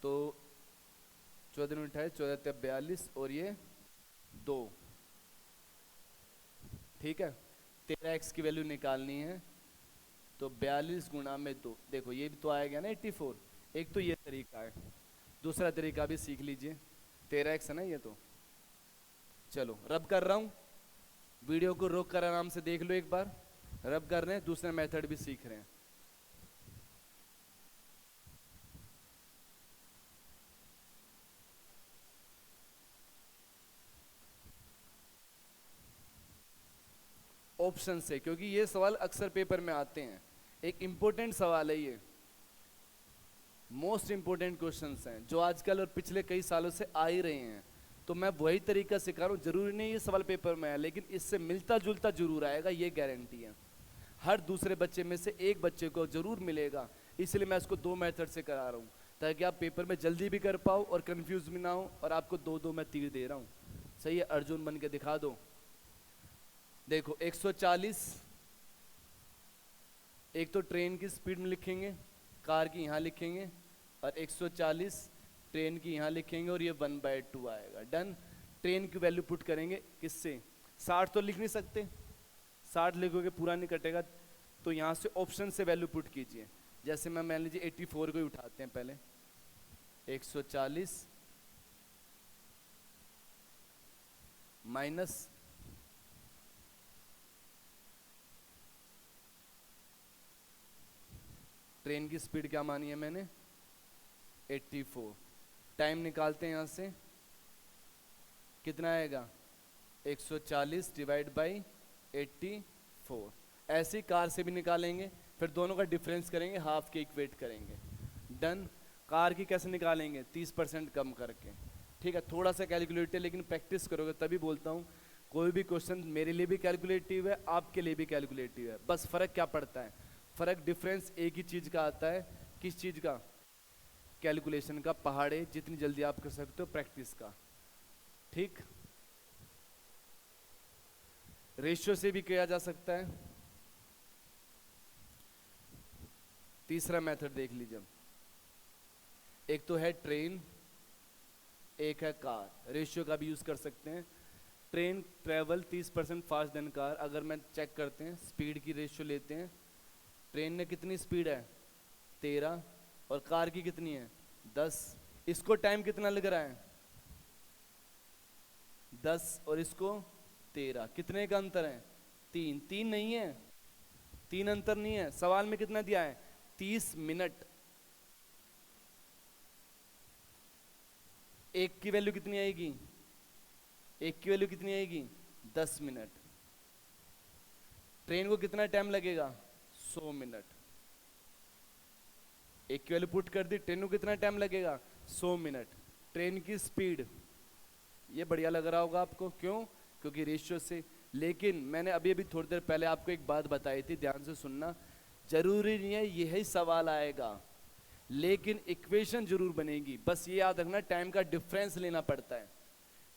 तो 14 28 14 42 और ये 2, ठीक है, 13x की वैल्यू निकालनी है, तो 42 गुणा में 2, देखो ये भी तो आएगा ना 84। एक तो ये तरीका है, दूसरा तरीका भी सीख लीजिए। 13x है ना ये तो। चलो रब कर रहा हूँ, वीडियो को रोक कर आराम से देख लो एक बार। रब कर रहे हैं, दूसरा मेथड भी सीख रहे हैं। ऑप्शन से, क्योंकि ये सवाल अक्सर पेपर में आते हैं, एक इंपॉर्टेंट सवाल है ये, मोस्ट इंपॉर्टेंट क्वेश्चंस हैं जो आजकल और पिछले कई सालों से आ ही रहे हैं। तो मैं वही तरीका सिखा रहा हूँ, जरूरी नहीं ये सवाल पेपर में है, लेकिन इससे मिलता जुलता जरूर आएगा, ये गारंटी है। हर दूसरे बच्चे में से एक बच्चे को जरूर मिलेगा, इसलिए मैं इसको 2 मेथड से करा रहा हूँ, ताकि आप पेपर में जल्दी भी कर पाओ और कंफ्यूज भी ना हो। और आपको 2-2 मैं तीर दे रहा हूँ, सही है? अर्जुन बन के दिखा दो। देखो 140, एक तो ट्रेन की स्पीड में लिखेंगे, कार की यहाँ लिखेंगे, और 140 ट्रेन की यहाँ लिखेंगे, और ये 1/2 आएगा। डन। ट्रेन की वैल्यू पुट करेंगे किससे? 60 तो लिख नहीं सकते, 60 लिखोगे पूरा नहीं कटेगा, तो यहाँ से ऑप्शन से वैल्यू पुट कीजिए। जैसे मैं मान लीजिए 84 को ही उठाते हैं पहले, 140 माइनस ट्रेन की स्पीड क्या मानी है मैंने? 84। टाइम निकालते हैं यहाँ से, कितना आएगा? 140 डिवाइड बाई 84। ऐसी कार से भी निकालेंगे, फिर दोनों का डिफरेंस करेंगे, हाफ के इक्वेट करेंगे। डन। कार की कैसे निकालेंगे? 30% कम करके। ठीक है, थोड़ा सा कैलकुलेटिव, लेकिन प्रैक्टिस करोगे तभी बोलता हूँ, कोई भी क्वेश्चन मेरे लिए भी कैलकुलेटिव है, आपके लिए भी कैलकुलेटिव है। बस फर्क क्या पड़ता है? फर्क डिफरेंस एक ही चीज का आता है। किस चीज का? कैलकुलेशन का। पहाड़े जितनी जल्दी आप कर सकते हो, प्रैक्टिस का। ठीक। रेशियो से भी किया जा सकता है। तीसरा मेथड देख लीजिए, एक तो है ट्रेन, एक है कार। रेशियो का भी यूज कर सकते हैं। Train travel 30% fast than car. अगर मैं चेक करते हैं, स्पीड की रेशियो लेते हैं, ट्रेन ने कितनी स्पीड है? 13, और कार की कितनी है? 10। इसको टाइम कितना लग रहा है? 10, और इसको 13। कितने का अंतर है? 3। 3 नहीं है, 3 अंतर नहीं है। सवाल में कितना दिया है? 30 मिनट। एक की वैल्यू कितनी आएगी? एक की वैल्यू कितनी आएगी? 10 मिनट। ट्रेन को कितना टाइम लगेगा? 100 मिनट। एक की वैल्यू पुट कर दी, ट्रेन को कितना टाइम लगेगा? 100 मिनट। ट्रेन की स्पीड, ये बढ़िया लग रहा होगा आपको, क्यों? क्योंकि रेशियो से। लेकिन मैंने अभी अभी थोड़ी देर पहले आपको एक बात बताई थी, ध्यान से सुनना। जरूरी नहीं है यही सवाल आएगा, लेकिन इक्वेशन जरूर बनेगी। बस ये याद रखना, टाइम का डिफरेंस लेना पड़ता है।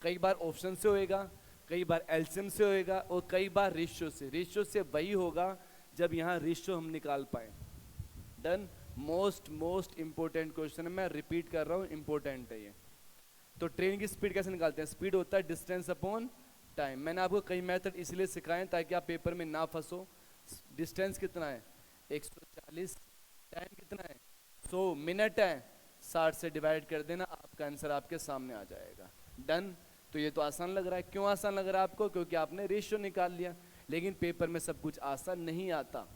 कई बार ऑप्शन से होएगा, कई बार एलसीएम से होएगा, और कई बार रेशियो से। रेशियो से वही होगा जब यहाँ रेशियो हम निकाल पाए। डन। मोस्ट इंपोर्टेंट क्वेश्चन है, मैं रिपीट कर रहा हूँ, इंपोर्टेंट है ये। तो ट्रेन की स्पीड कैसे निकालते हैं? स्पीड होता है डिस्टेंस अपॉन टाइम। मैंने आपको कई मेथड इसलिए सिखाए ताकि आप पेपर में ना फंसो। डिस्टेंस कितना है? 140। टाइम कितना है? 100 मिनट है। 60 से डिवाइड कर देना, आपका आंसर आपके सामने आ जाएगा। डन। तो ये तो आसान लग रहा है। क्यों आसान लग रहा है आपको? क्योंकि आपने रेशियो निकाल लिया। लेकिन पेपर में सब कुछ आसान नहीं आता।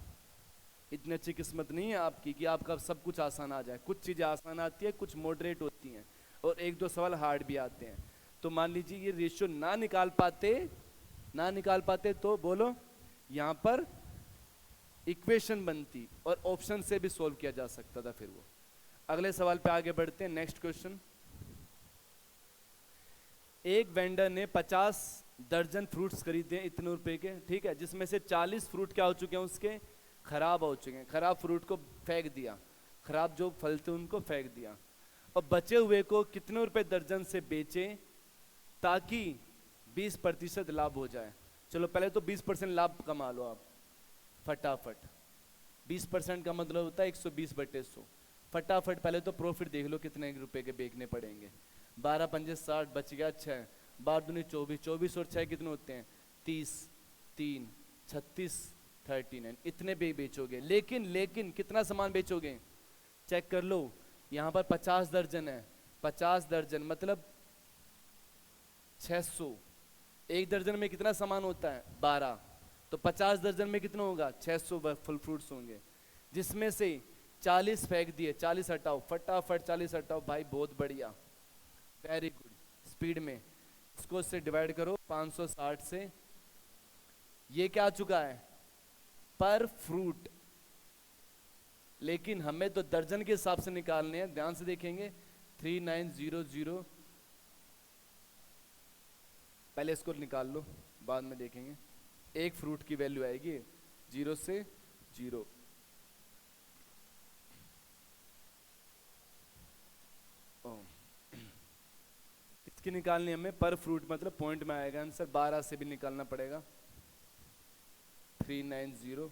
इतनी अच्छी किस्मत नहीं है आपकी कि आपका सब कुछ आसान आ जाए। कुछ चीज़ें आसान आती है, कुछ मॉडरेट होती हैं, और 1-2 सवाल हार्ड भी आते हैं। तो मान लीजिए ये रेशियो ना निकाल पाते तो बोलो, यहाँ पर इक्वेशन बनती और ऑप्शन से भी सॉल्व किया जा सकता था फिर वो। अगले सवाल पे आगे बढ़ते हैं। Next question. एक वेंडर ने 50 दर्जन फ्रूट्स खरीदे इतने रुपए के, ठीक है, जिसमें से 40 फ्रूट क्या हो चुके हैं? उसके खराब हो चुके हैं। खराब फ्रूट को फेंक दिया, खराब जो फल थे उनको फेंक दिया, और बचे हुए को कितने रुपए दर्जन से बेचे ताकि 20% लाभ हो जाए? चलो पहले तो 20% लाभ कमा लो आप फटाफट। 20% का मतलब होता है 120/100। फटाफट पहले तो प्रॉफिट देख लो कितने रुपए के बेचने पड़ेंगे। 12 पंजे 60, बच गया 6, 12 दूनी 24, 24 और 6 कितने होते हैं? 30, 3 36, 39, इतने पे ही बेचोगे। लेकिन लेकिन कितना सामान बेचोगे, चेक कर लो, यहाँ पर 50 दर्जन है, 50 दर्जन मतलब 600, एक दर्जन में कितना सामान होता है 12, तो 50 दर्जन में कितना होगा 600 फल फ्रूट्स होंगे, जिसमें से 40 फेंक दिए, 40 हटाओ, फटाफट 40 हटाओ भाई, बहुत बढ़िया, वेरी गुड, स्पीड में। इसको इससे डिवाइड करो 560 से, ये क्या आ चुका है पर फ्रूट, लेकिन हमें तो दर्जन के हिसाब से निकालने हैं, ध्यान से देखेंगे 3900, पहले इसको निकाल लो बाद में देखेंगे, एक फ्रूट की वैल्यू आएगी 0 से 0, इसकी निकालनी हमें पर फ्रूट, मतलब पॉइंट में आएगा आंसर, 12 से भी निकालना पड़ेगा, 390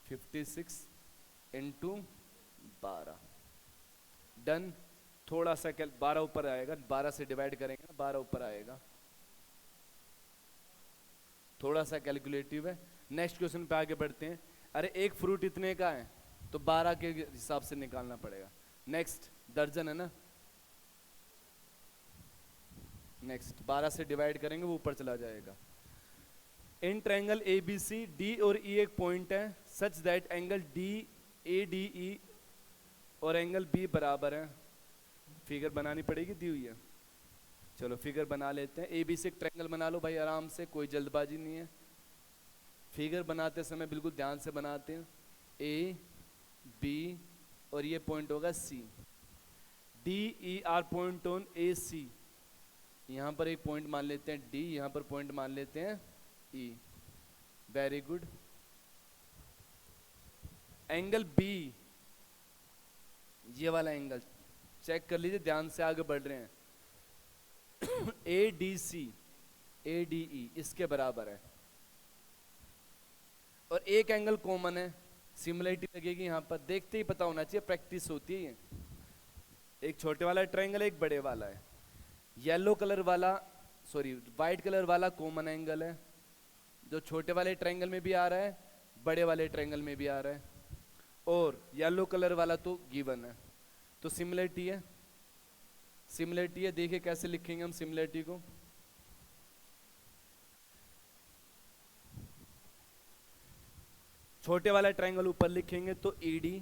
56 इंटू 12, डन। थोड़ा सा 12 ऊपर आएगा, 12 से डिवाइड करेंगे ना 12 ऊपर आएगा, थोड़ा सा कैलकुलेटिव है। नेक्स्ट क्वेश्चन पे आगे बढ़ते हैं। अरे एक फ्रूट इतने का है तो 12 के हिसाब से निकालना पड़ेगा। नेक्स्ट दर्जन है ना, नेक्स्ट 12 से डिवाइड करेंगे वो ऊपर चला जाएगा। In triangle A B C D और ई एक पॉइंट है such that angle D A D E और एंगल बी बराबर है। फिगर बनानी पड़ेगी, दी हुई है, चलो फिगर बना लेते हैं। ए बी से एक ट्रायंगल बना लो भाई आराम से, कोई जल्दबाजी नहीं है, फिगर बनाते समय बिल्कुल ध्यान से बनाते हैं। ए बी और ये पॉइंट होगा C, D E R point on A C, यहाँ पर एक पॉइंट मान लेते हैं डी, यहाँ पर पॉइंट मान लेते हैं ई, वेरी गुड। एंगल बी, ये वाला एंगल चेक कर लीजिए, ध्यान से आगे बढ़ रहे हैं। A D C A D ई इसके बराबर है, और एक एंगल कॉमन है, सिमिलरिटी लगेगी यहाँ पर, देखते ही पता होना चाहिए, प्रैक्टिस होती है ये। एक छोटे वाला ट्रायंगल एक बड़े वाला है, येलो कलर वाला सॉरी वाइट कलर वाला कॉमन एंगल है, जो छोटे वाले ट्रायंगल में भी आ रहा है बड़े वाले ट्रायंगल में भी आ रहा है, और येलो कलर वाला तो गिवन है, तो सिमिलरिटी है, सिमिलरिटी है। देखिए कैसे लिखेंगे हम सिमिलरिटी को, छोटे वाला ट्रायंगल ऊपर लिखेंगे तो ED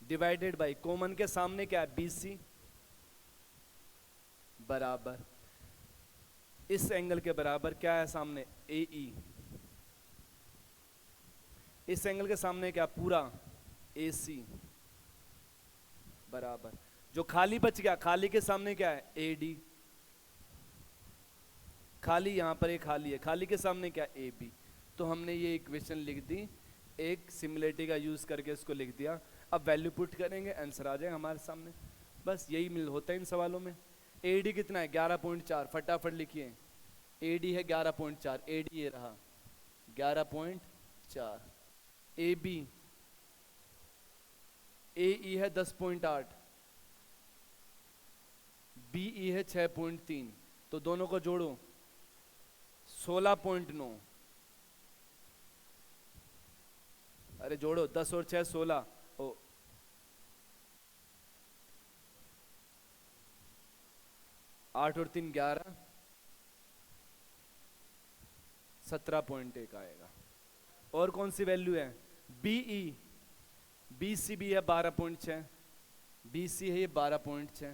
डिवाइडेड बाय कॉमन के सामने क्या है BC बराबर, इस एंगल के बराबर क्या है सामने AE, इस एंगल के सामने क्या पूरा AC बराबर, जो खाली बच गया खाली के सामने क्या है AD, खाली यहां पर एक खाली है, खाली के सामने क्या AB। तो हमने ये इक्वेशन लिख दी, एक सिमिलरिटी का यूज करके इसको लिख दिया। अब वैल्यू पुट करेंगे आंसर आ जाएगा हमारे सामने, बस यही मिल होता है इन सवालों में। AD कितना है 11.4, फटाफट लिखिए, AD है 11.4, AD ये रहा 11.4, AB AE है 10.8, BE है 6.3, तो दोनों को जोड़ो 16.9, अरे जोड़ो 10 और 6 16, ओ 8 और 3 11, 17.1 आएगा। और कौन सी वैल्यू है BE, BC भी है 12.6, BC है ये 12.6,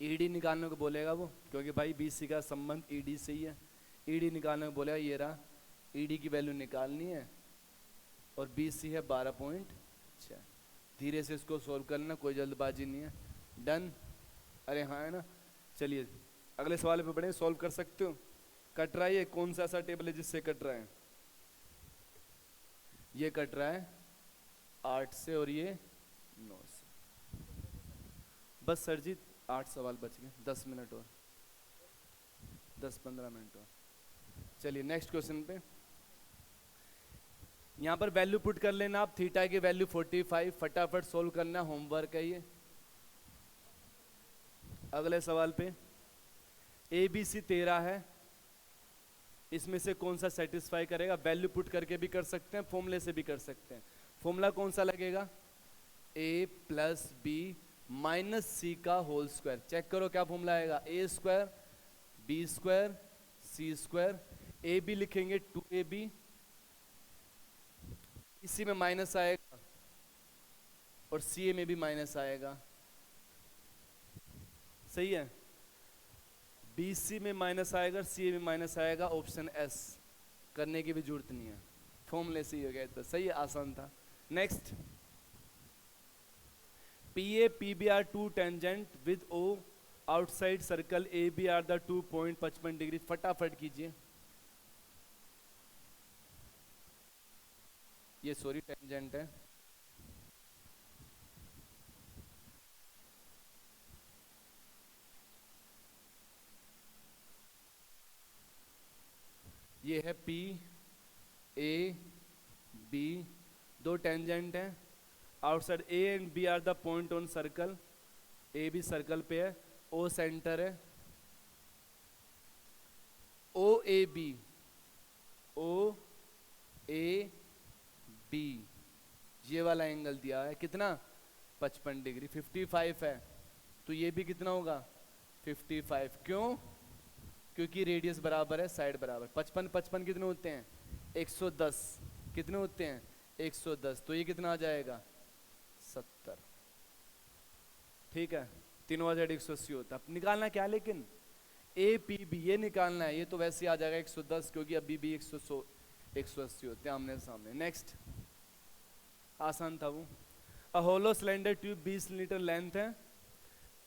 ED निकालने को बोलेगा वो, क्योंकि भाई BC का संबंध ED से ही है, ED निकालने को बोलेगा, ये रहा ED की वैल्यू निकालनी है, और BC है 12.6। धीरे से इसको सॉल्व करना, कोई जल्दबाजी नहीं है, डन। अरे हाँ है ना, चलिए अगले सवाल पे बढ़े, सॉल्व कर सकते हो। कट रहा है ये, कौन सा ऐसा टेबल है जिससे कट रहा है, ये कट रहा है 8 से और ये 9 से, बस सर जी 8 सवाल बच गए, 10 मिनट और 10-15 मिनट और। चलिए नेक्स्ट क्वेश्चन पे, यहां पर वैल्यू पुट कर लेना आप, थीटा की वैल्यू 45, फटाफट सोल्व करना, होमवर्क है ये। अगले सवाल पे ABC 13 है, इसमें से कौन सा सेटिस्फाई करेगा? वैल्यू पुट करके भी कर सकते हैं, फॉर्मूले से भी कर सकते हैं। फॉर्मूला कौन सा लगेगा? a plus B minus C का होल स्क्वायर। चेक करो क्या फॉर्मूला आएगा, A square B square C square. A B लिखेंगे 2ab, इसी में माइनस आएगा और सी ए में भी माइनस आएगा, सही है। बी सी में माइनस आएगा, सी ए में माइनस आएगा। ऑप्शन एस, करने की भी जरूरत नहीं है, फॉर्मूले से ही हो गया, तो सही है, आसान था। Next, P A P B are two tangent with O outside circle A B are the 2.55 degree. फटाफट कीजिए, ये सॉरी टेंजेंट है। ये है पी ए बी, दो टेंजेंट हैं। Outside A and B are the point on circle, A भी circle पे है, ओ सेंटर है। ओ A B, O A B, ये वाला एंगल दिया है कितना? 55 डिग्री, 55 है, तो ये भी कितना होगा? 55। क्यों? क्योंकि रेडियस बराबर है, साइड बराबर। 55 55 कितने होते हैं? 110। कितने होते हैं? 110, तो ये कितना आ जाएगा? 70। ठीक है, तीनों साइड 180 होता है। निकालना क्या लेकिन? ए पी बी, ये निकालना है। ये तो वैसे ही आ जाएगा 110, क्योंकि अभी भी 180 होते हैं आमने सामने। नेक्स्ट, आसान था वो। A hollow cylinder tube 20 litre length है,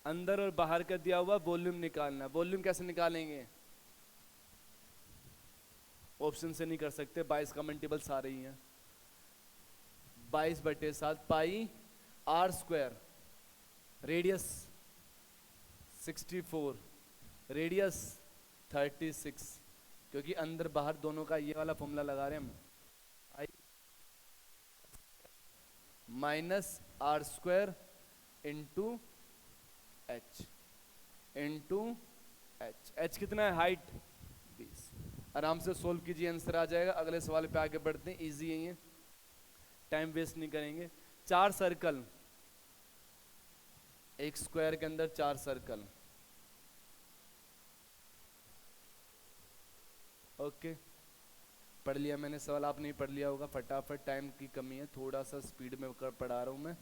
अंदर और बाहर का दिया हुआ, वॉल्यूम निकालना। वॉल्यूम कैसे निकालेंगे? ऑप्शन से नहीं कर सकते, 22 का मल्टीपल सारे ही हैं। 22/7 पाई आर स्क्वायर, रेडियस 64, रेडियस 36, क्योंकि अंदर बाहर दोनों का ये वाला फॉर्मूला लगा रहे हैं हम, I minus R square into H, into H. H कितना है? हाइट 20। आराम से सोल्व कीजिए, आंसर आ जाएगा। अगले सवाल पे आगे बढ़ते हैं, इजी है ये, टाइम वेस्ट नहीं करेंगे। 4 सर्कल, एक स्क्वायर के अंदर 4 सर्कल। ओके, पढ़ लिया मैंने सवाल, आप नहीं पढ़ लिया होगा। फटाफट, टाइम की कमी है, थोड़ा सा स्पीड में पढ़ा रहा हूं मैं।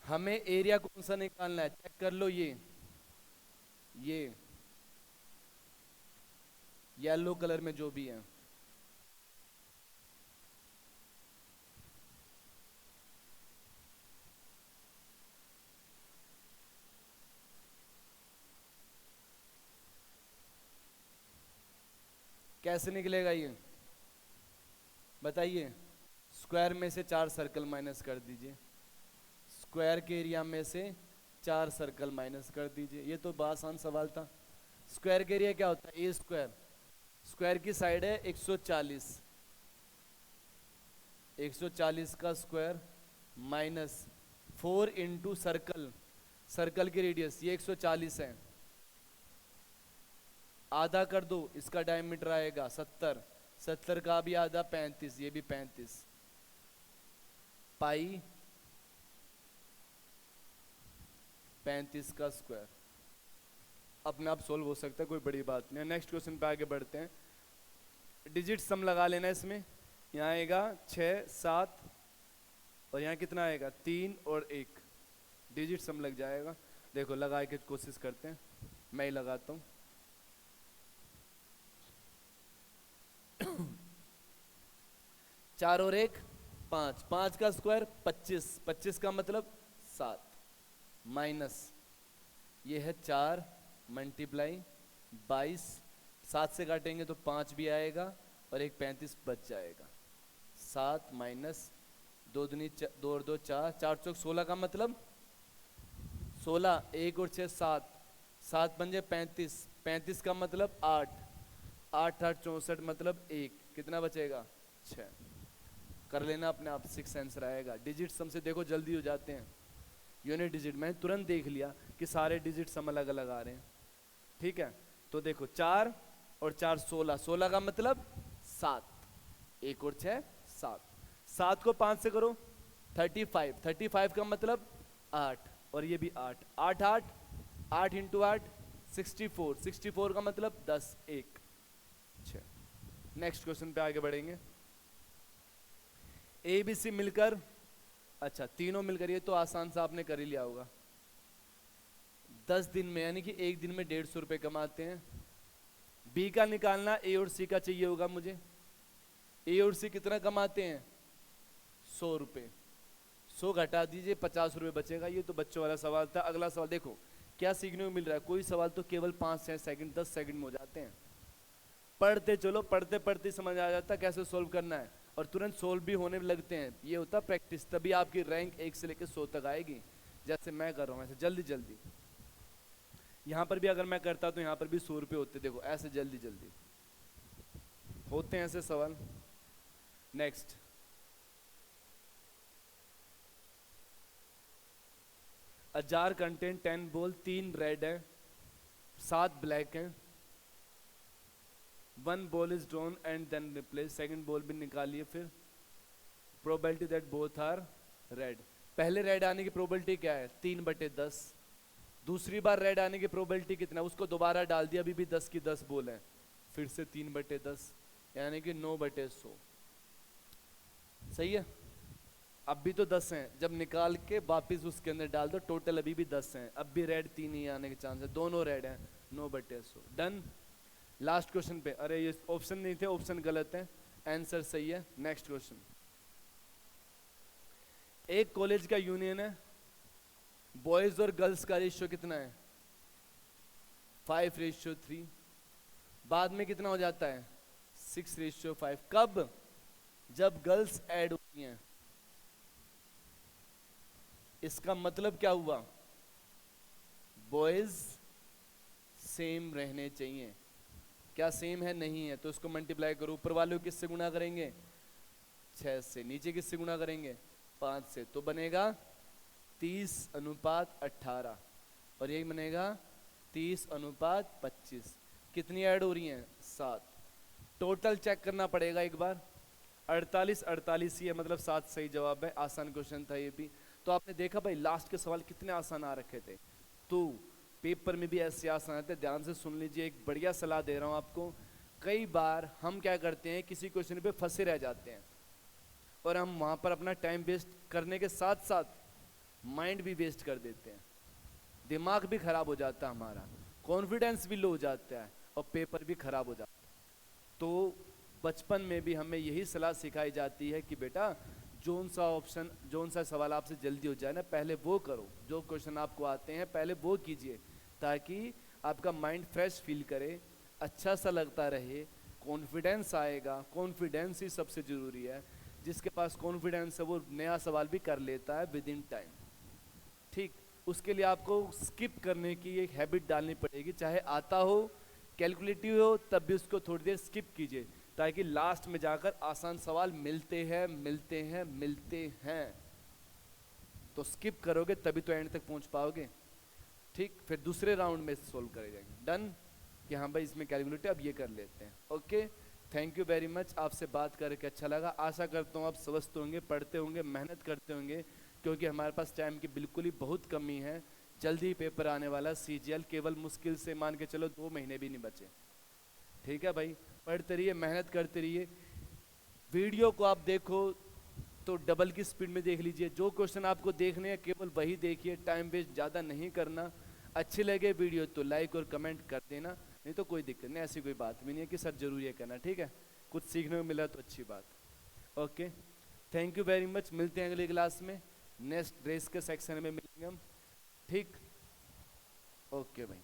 हमें एरिया कौन सा निकालना है? चेक कर लो, ये येलो कलर में जो भी है, कैसे निकलेगा ये बताइए? स्क्वायर में से 4 सर्कल माइनस कर दीजिए, स्क्वायर के एरिया में से 4 सर्कल माइनस कर दीजिए। ये तो बहुत आसान सवाल था। स्क्वायर के एरिया क्या होता है? ए स्क्वायर, स्क्वायर की साइड है 140, 140 का square minus 4 into circle, circle की रेडियस ये 140 है, आधा कर दो, इसका डायमीटर आएगा 70, 70 का भी आधा 35, ये भी 35, पाई 35 का स्क्वायर। अपने आप सोल्व हो सकता है, कोई बड़ी बात नहीं है। नेक्स्ट क्वेश्चन पे आगे बढ़ते हैं। डिजिट सम लगा लेना इसमें, यहाँ आएगा 6 7 और यहाँ कितना आएगा? 3 और 1, डिजिट सम लग जाएगा। देखो लगा के कोशिश करते हैं, मैं ही लगाता हूँ। चार और 1 5, 5 का स्क्वायर 25, 25 का मतलब 7, माइनस ये है 4 मल्टीप्लाई 22, 7 से काटेंगे तो 5 भी आएगा और एक 35 बच जाएगा। 7 माइनस 2 दूनी 2 और 2 4, 4 चौक 16 का मतलब 16, 1 और 6 7, 7 पंजे 35, 35 का मतलब 8, 8 8 64 मतलब 1, कितना बचेगा? 6। कर लेना अपने आप, 6 आंसर आएगा। डिजिट सम से देखो जल्दी हो जाते हैं। यूनिट डिजिट मैंने तुरंत देख लिया कि सारे डिजिट सम अलग अलग आ रहे हैं। ठीक है, तो देखो 4 और 4 16, 16 का मतलब 7, 1 और 6 7, 7 को 5 से करो 35, 35 का मतलब 8, और ये भी 8, 8 8, 8 इंटू 8 64, 64 का मतलब 10 1 6। नेक्स्ट क्वेश्चन पे आगे बढ़ेंगे। ए बी सी मिलकर, अच्छा तीनों मिलकर, ये तो आसान सा आपने कर ही लिया होगा। 10 दिन में यानी कि एक दिन में 150 रुपए कमाते हैं। बी का निकालना, ए और सी का चाहिए होगा मुझे। ए और सी कितना कमाते हैं? 100 रुपए। 100 घटा दीजिए 50 रुपए बचेगा। ये तो बच्चों वाला सवाल था। अगला सवाल देखो क्या सीखने को मिल रहा है। कोई सवाल तो केवल 5 सेकंड 10 सेकंड में हो जाते हैं। पढ़ते चलो, पढ़ते पढ़ते समझ आ जाता है कैसे सोल्व करना है, और तुरंत सोल्व भी होने लगते हैं। ये होता प्रैक्टिस, तभी आपकी रैंक 1 से लेकर 100 तक आएगी। जैसे मैं कर रहा हूँ ऐसे जल्दी जल्दी। यहाँ पर भी अगर मैं करता तो यहाँ पर भी 100 रुपये होते। देखो ऐसे जल्दी जल्दी होते हैं ऐसे सवाल। Next, a jar contain 10 ball, 3 red है 7 ब्लैक है। 1 ball is drawn and then replace, second ball भी निकालिए। फिर probability that both are red. पहले रेड आने की प्रोबेबिलिटी क्या है? 3/10। दूसरी बार रेड आने की प्रोबेबिलिटी कितना? उसको दोबारा डाल दिया, अभी भी 10 की 10 बॉल है, फिर से 3/10 यानी कि 9/100। सही है। अब भी तो 10 हैं, जब निकाल के वापिस उसके अंदर डाल दो, टोटल अभी भी 10 हैं। अब भी रेड 3 ही आने के चांस है, दोनों रेड हैं। 9/100 डन। लास्ट क्वेश्चन पे, अरे ये ऑप्शन नहीं थे, ऑप्शन गलत है, आंसर सही है। नेक्स्ट क्वेश्चन, एक कॉलेज का यूनियन है, बॉयज और गर्ल्स का रेशियो कितना है? 5:3। बाद में कितना हो जाता है? 6:5। कब? जब गर्ल्स ऐड होती हैं। इसका मतलब क्या हुआ? बॉयज सेम रहने चाहिए। क्या सेम है? नहीं है, तो इसको मल्टीप्लाई करो। ऊपर वाले को किससे गुणा करेंगे? 6 से। नीचे किससे गुणा करेंगे? 5 से। तो बनेगा 30:18, और यही बनेगा 30:25। कितनी ऐड हो रही हैं? 7। टोटल चेक करना पड़ेगा एक बार। 48 ही है, मतलब 7 सही जवाब है। आसान क्वेश्चन था ये भी। तो आपने देखा भाई लास्ट के सवाल कितने आसान आ रखे थे, तो पेपर में भी ऐसे आसान आते। ध्यान से सुन लीजिए, एक बढ़िया सलाह दे रहा हूँ आपको। कई बार हम क्या करते हैं, किसी क्वेश्चन पे फंसे रह जाते हैं, और हम वहाँ पर अपना टाइम वेस्ट करने के साथ साथ माइंड भी वेस्ट कर देते हैं। दिमाग भी खराब हो जाता है हमारा, कॉन्फिडेंस भी लो हो जाता है, और पेपर भी खराब हो जाता है। तो बचपन में भी हमें यही सलाह सिखाई जाती है कि बेटा जोन सा सवाल आपसे जल्दी हो जाए ना, पहले वो करो। जो क्वेश्चन आपको आते हैं पहले वो कीजिए, ताकि आपका माइंड फ्रेश फील करे, अच्छा सा लगता रहे, कॉन्फिडेंस आएगा। कॉन्फिडेंस ही सबसे ज़रूरी है। जिसके पास कॉन्फिडेंस है वो नया सवाल भी कर लेता है विद इन टाइम। ठीक, उसके लिए आपको स्किप करने की एक हैबिट डालनी पड़ेगी। चाहे आता हो, कैलकुलेटिव हो, तब भी उसको थोड़ी देर स्किप कीजिए, ताकि लास्ट में जाकर आसान सवाल मिलते हैं। तो स्किप करोगे तभी तो एंड तक पहुंच पाओगे। ठीक, फिर दूसरे राउंड में सोल्व करे जाएंगे। डन, कि हाँ भाई इसमें कैलकुलेटर अब ये कर लेते हैं। Okay, thank you very much. आपसे बात करके अच्छा लगा। आशा करता हूँ आप स्वस्थ होंगे, पढ़ते होंगे, मेहनत करते होंगे, क्योंकि हमारे पास टाइम की बिल्कुल ही बहुत कमी है। जल्दी ही पेपर आने वाला CGL, केवल मुश्किल से मान के चलो 2 महीने भी नहीं बचे। ठीक है भाई, पढ़ते रहिए, मेहनत करते रहिए। वीडियो को आप देखो तो डबल की स्पीड में देख लीजिए। जो क्वेश्चन आपको देखने हैं केवल वही देखिए, टाइम वेस्ट ज़्यादा नहीं करना। अच्छी लगे वीडियो तो लाइक और कमेंट कर देना, नहीं तो कोई दिक्कत नहीं, ऐसी कोई बात भी नहीं है कि सर जरूरी है करना। ठीक है, कुछ सीखने को मिला तो अच्छी बात। Okay, thank you very much. मिलते हैं अगली क्लास में, नेक्स्ट ड्रेस के सेक्शन में मिलेंगे हम। ठीक, ओके भाई।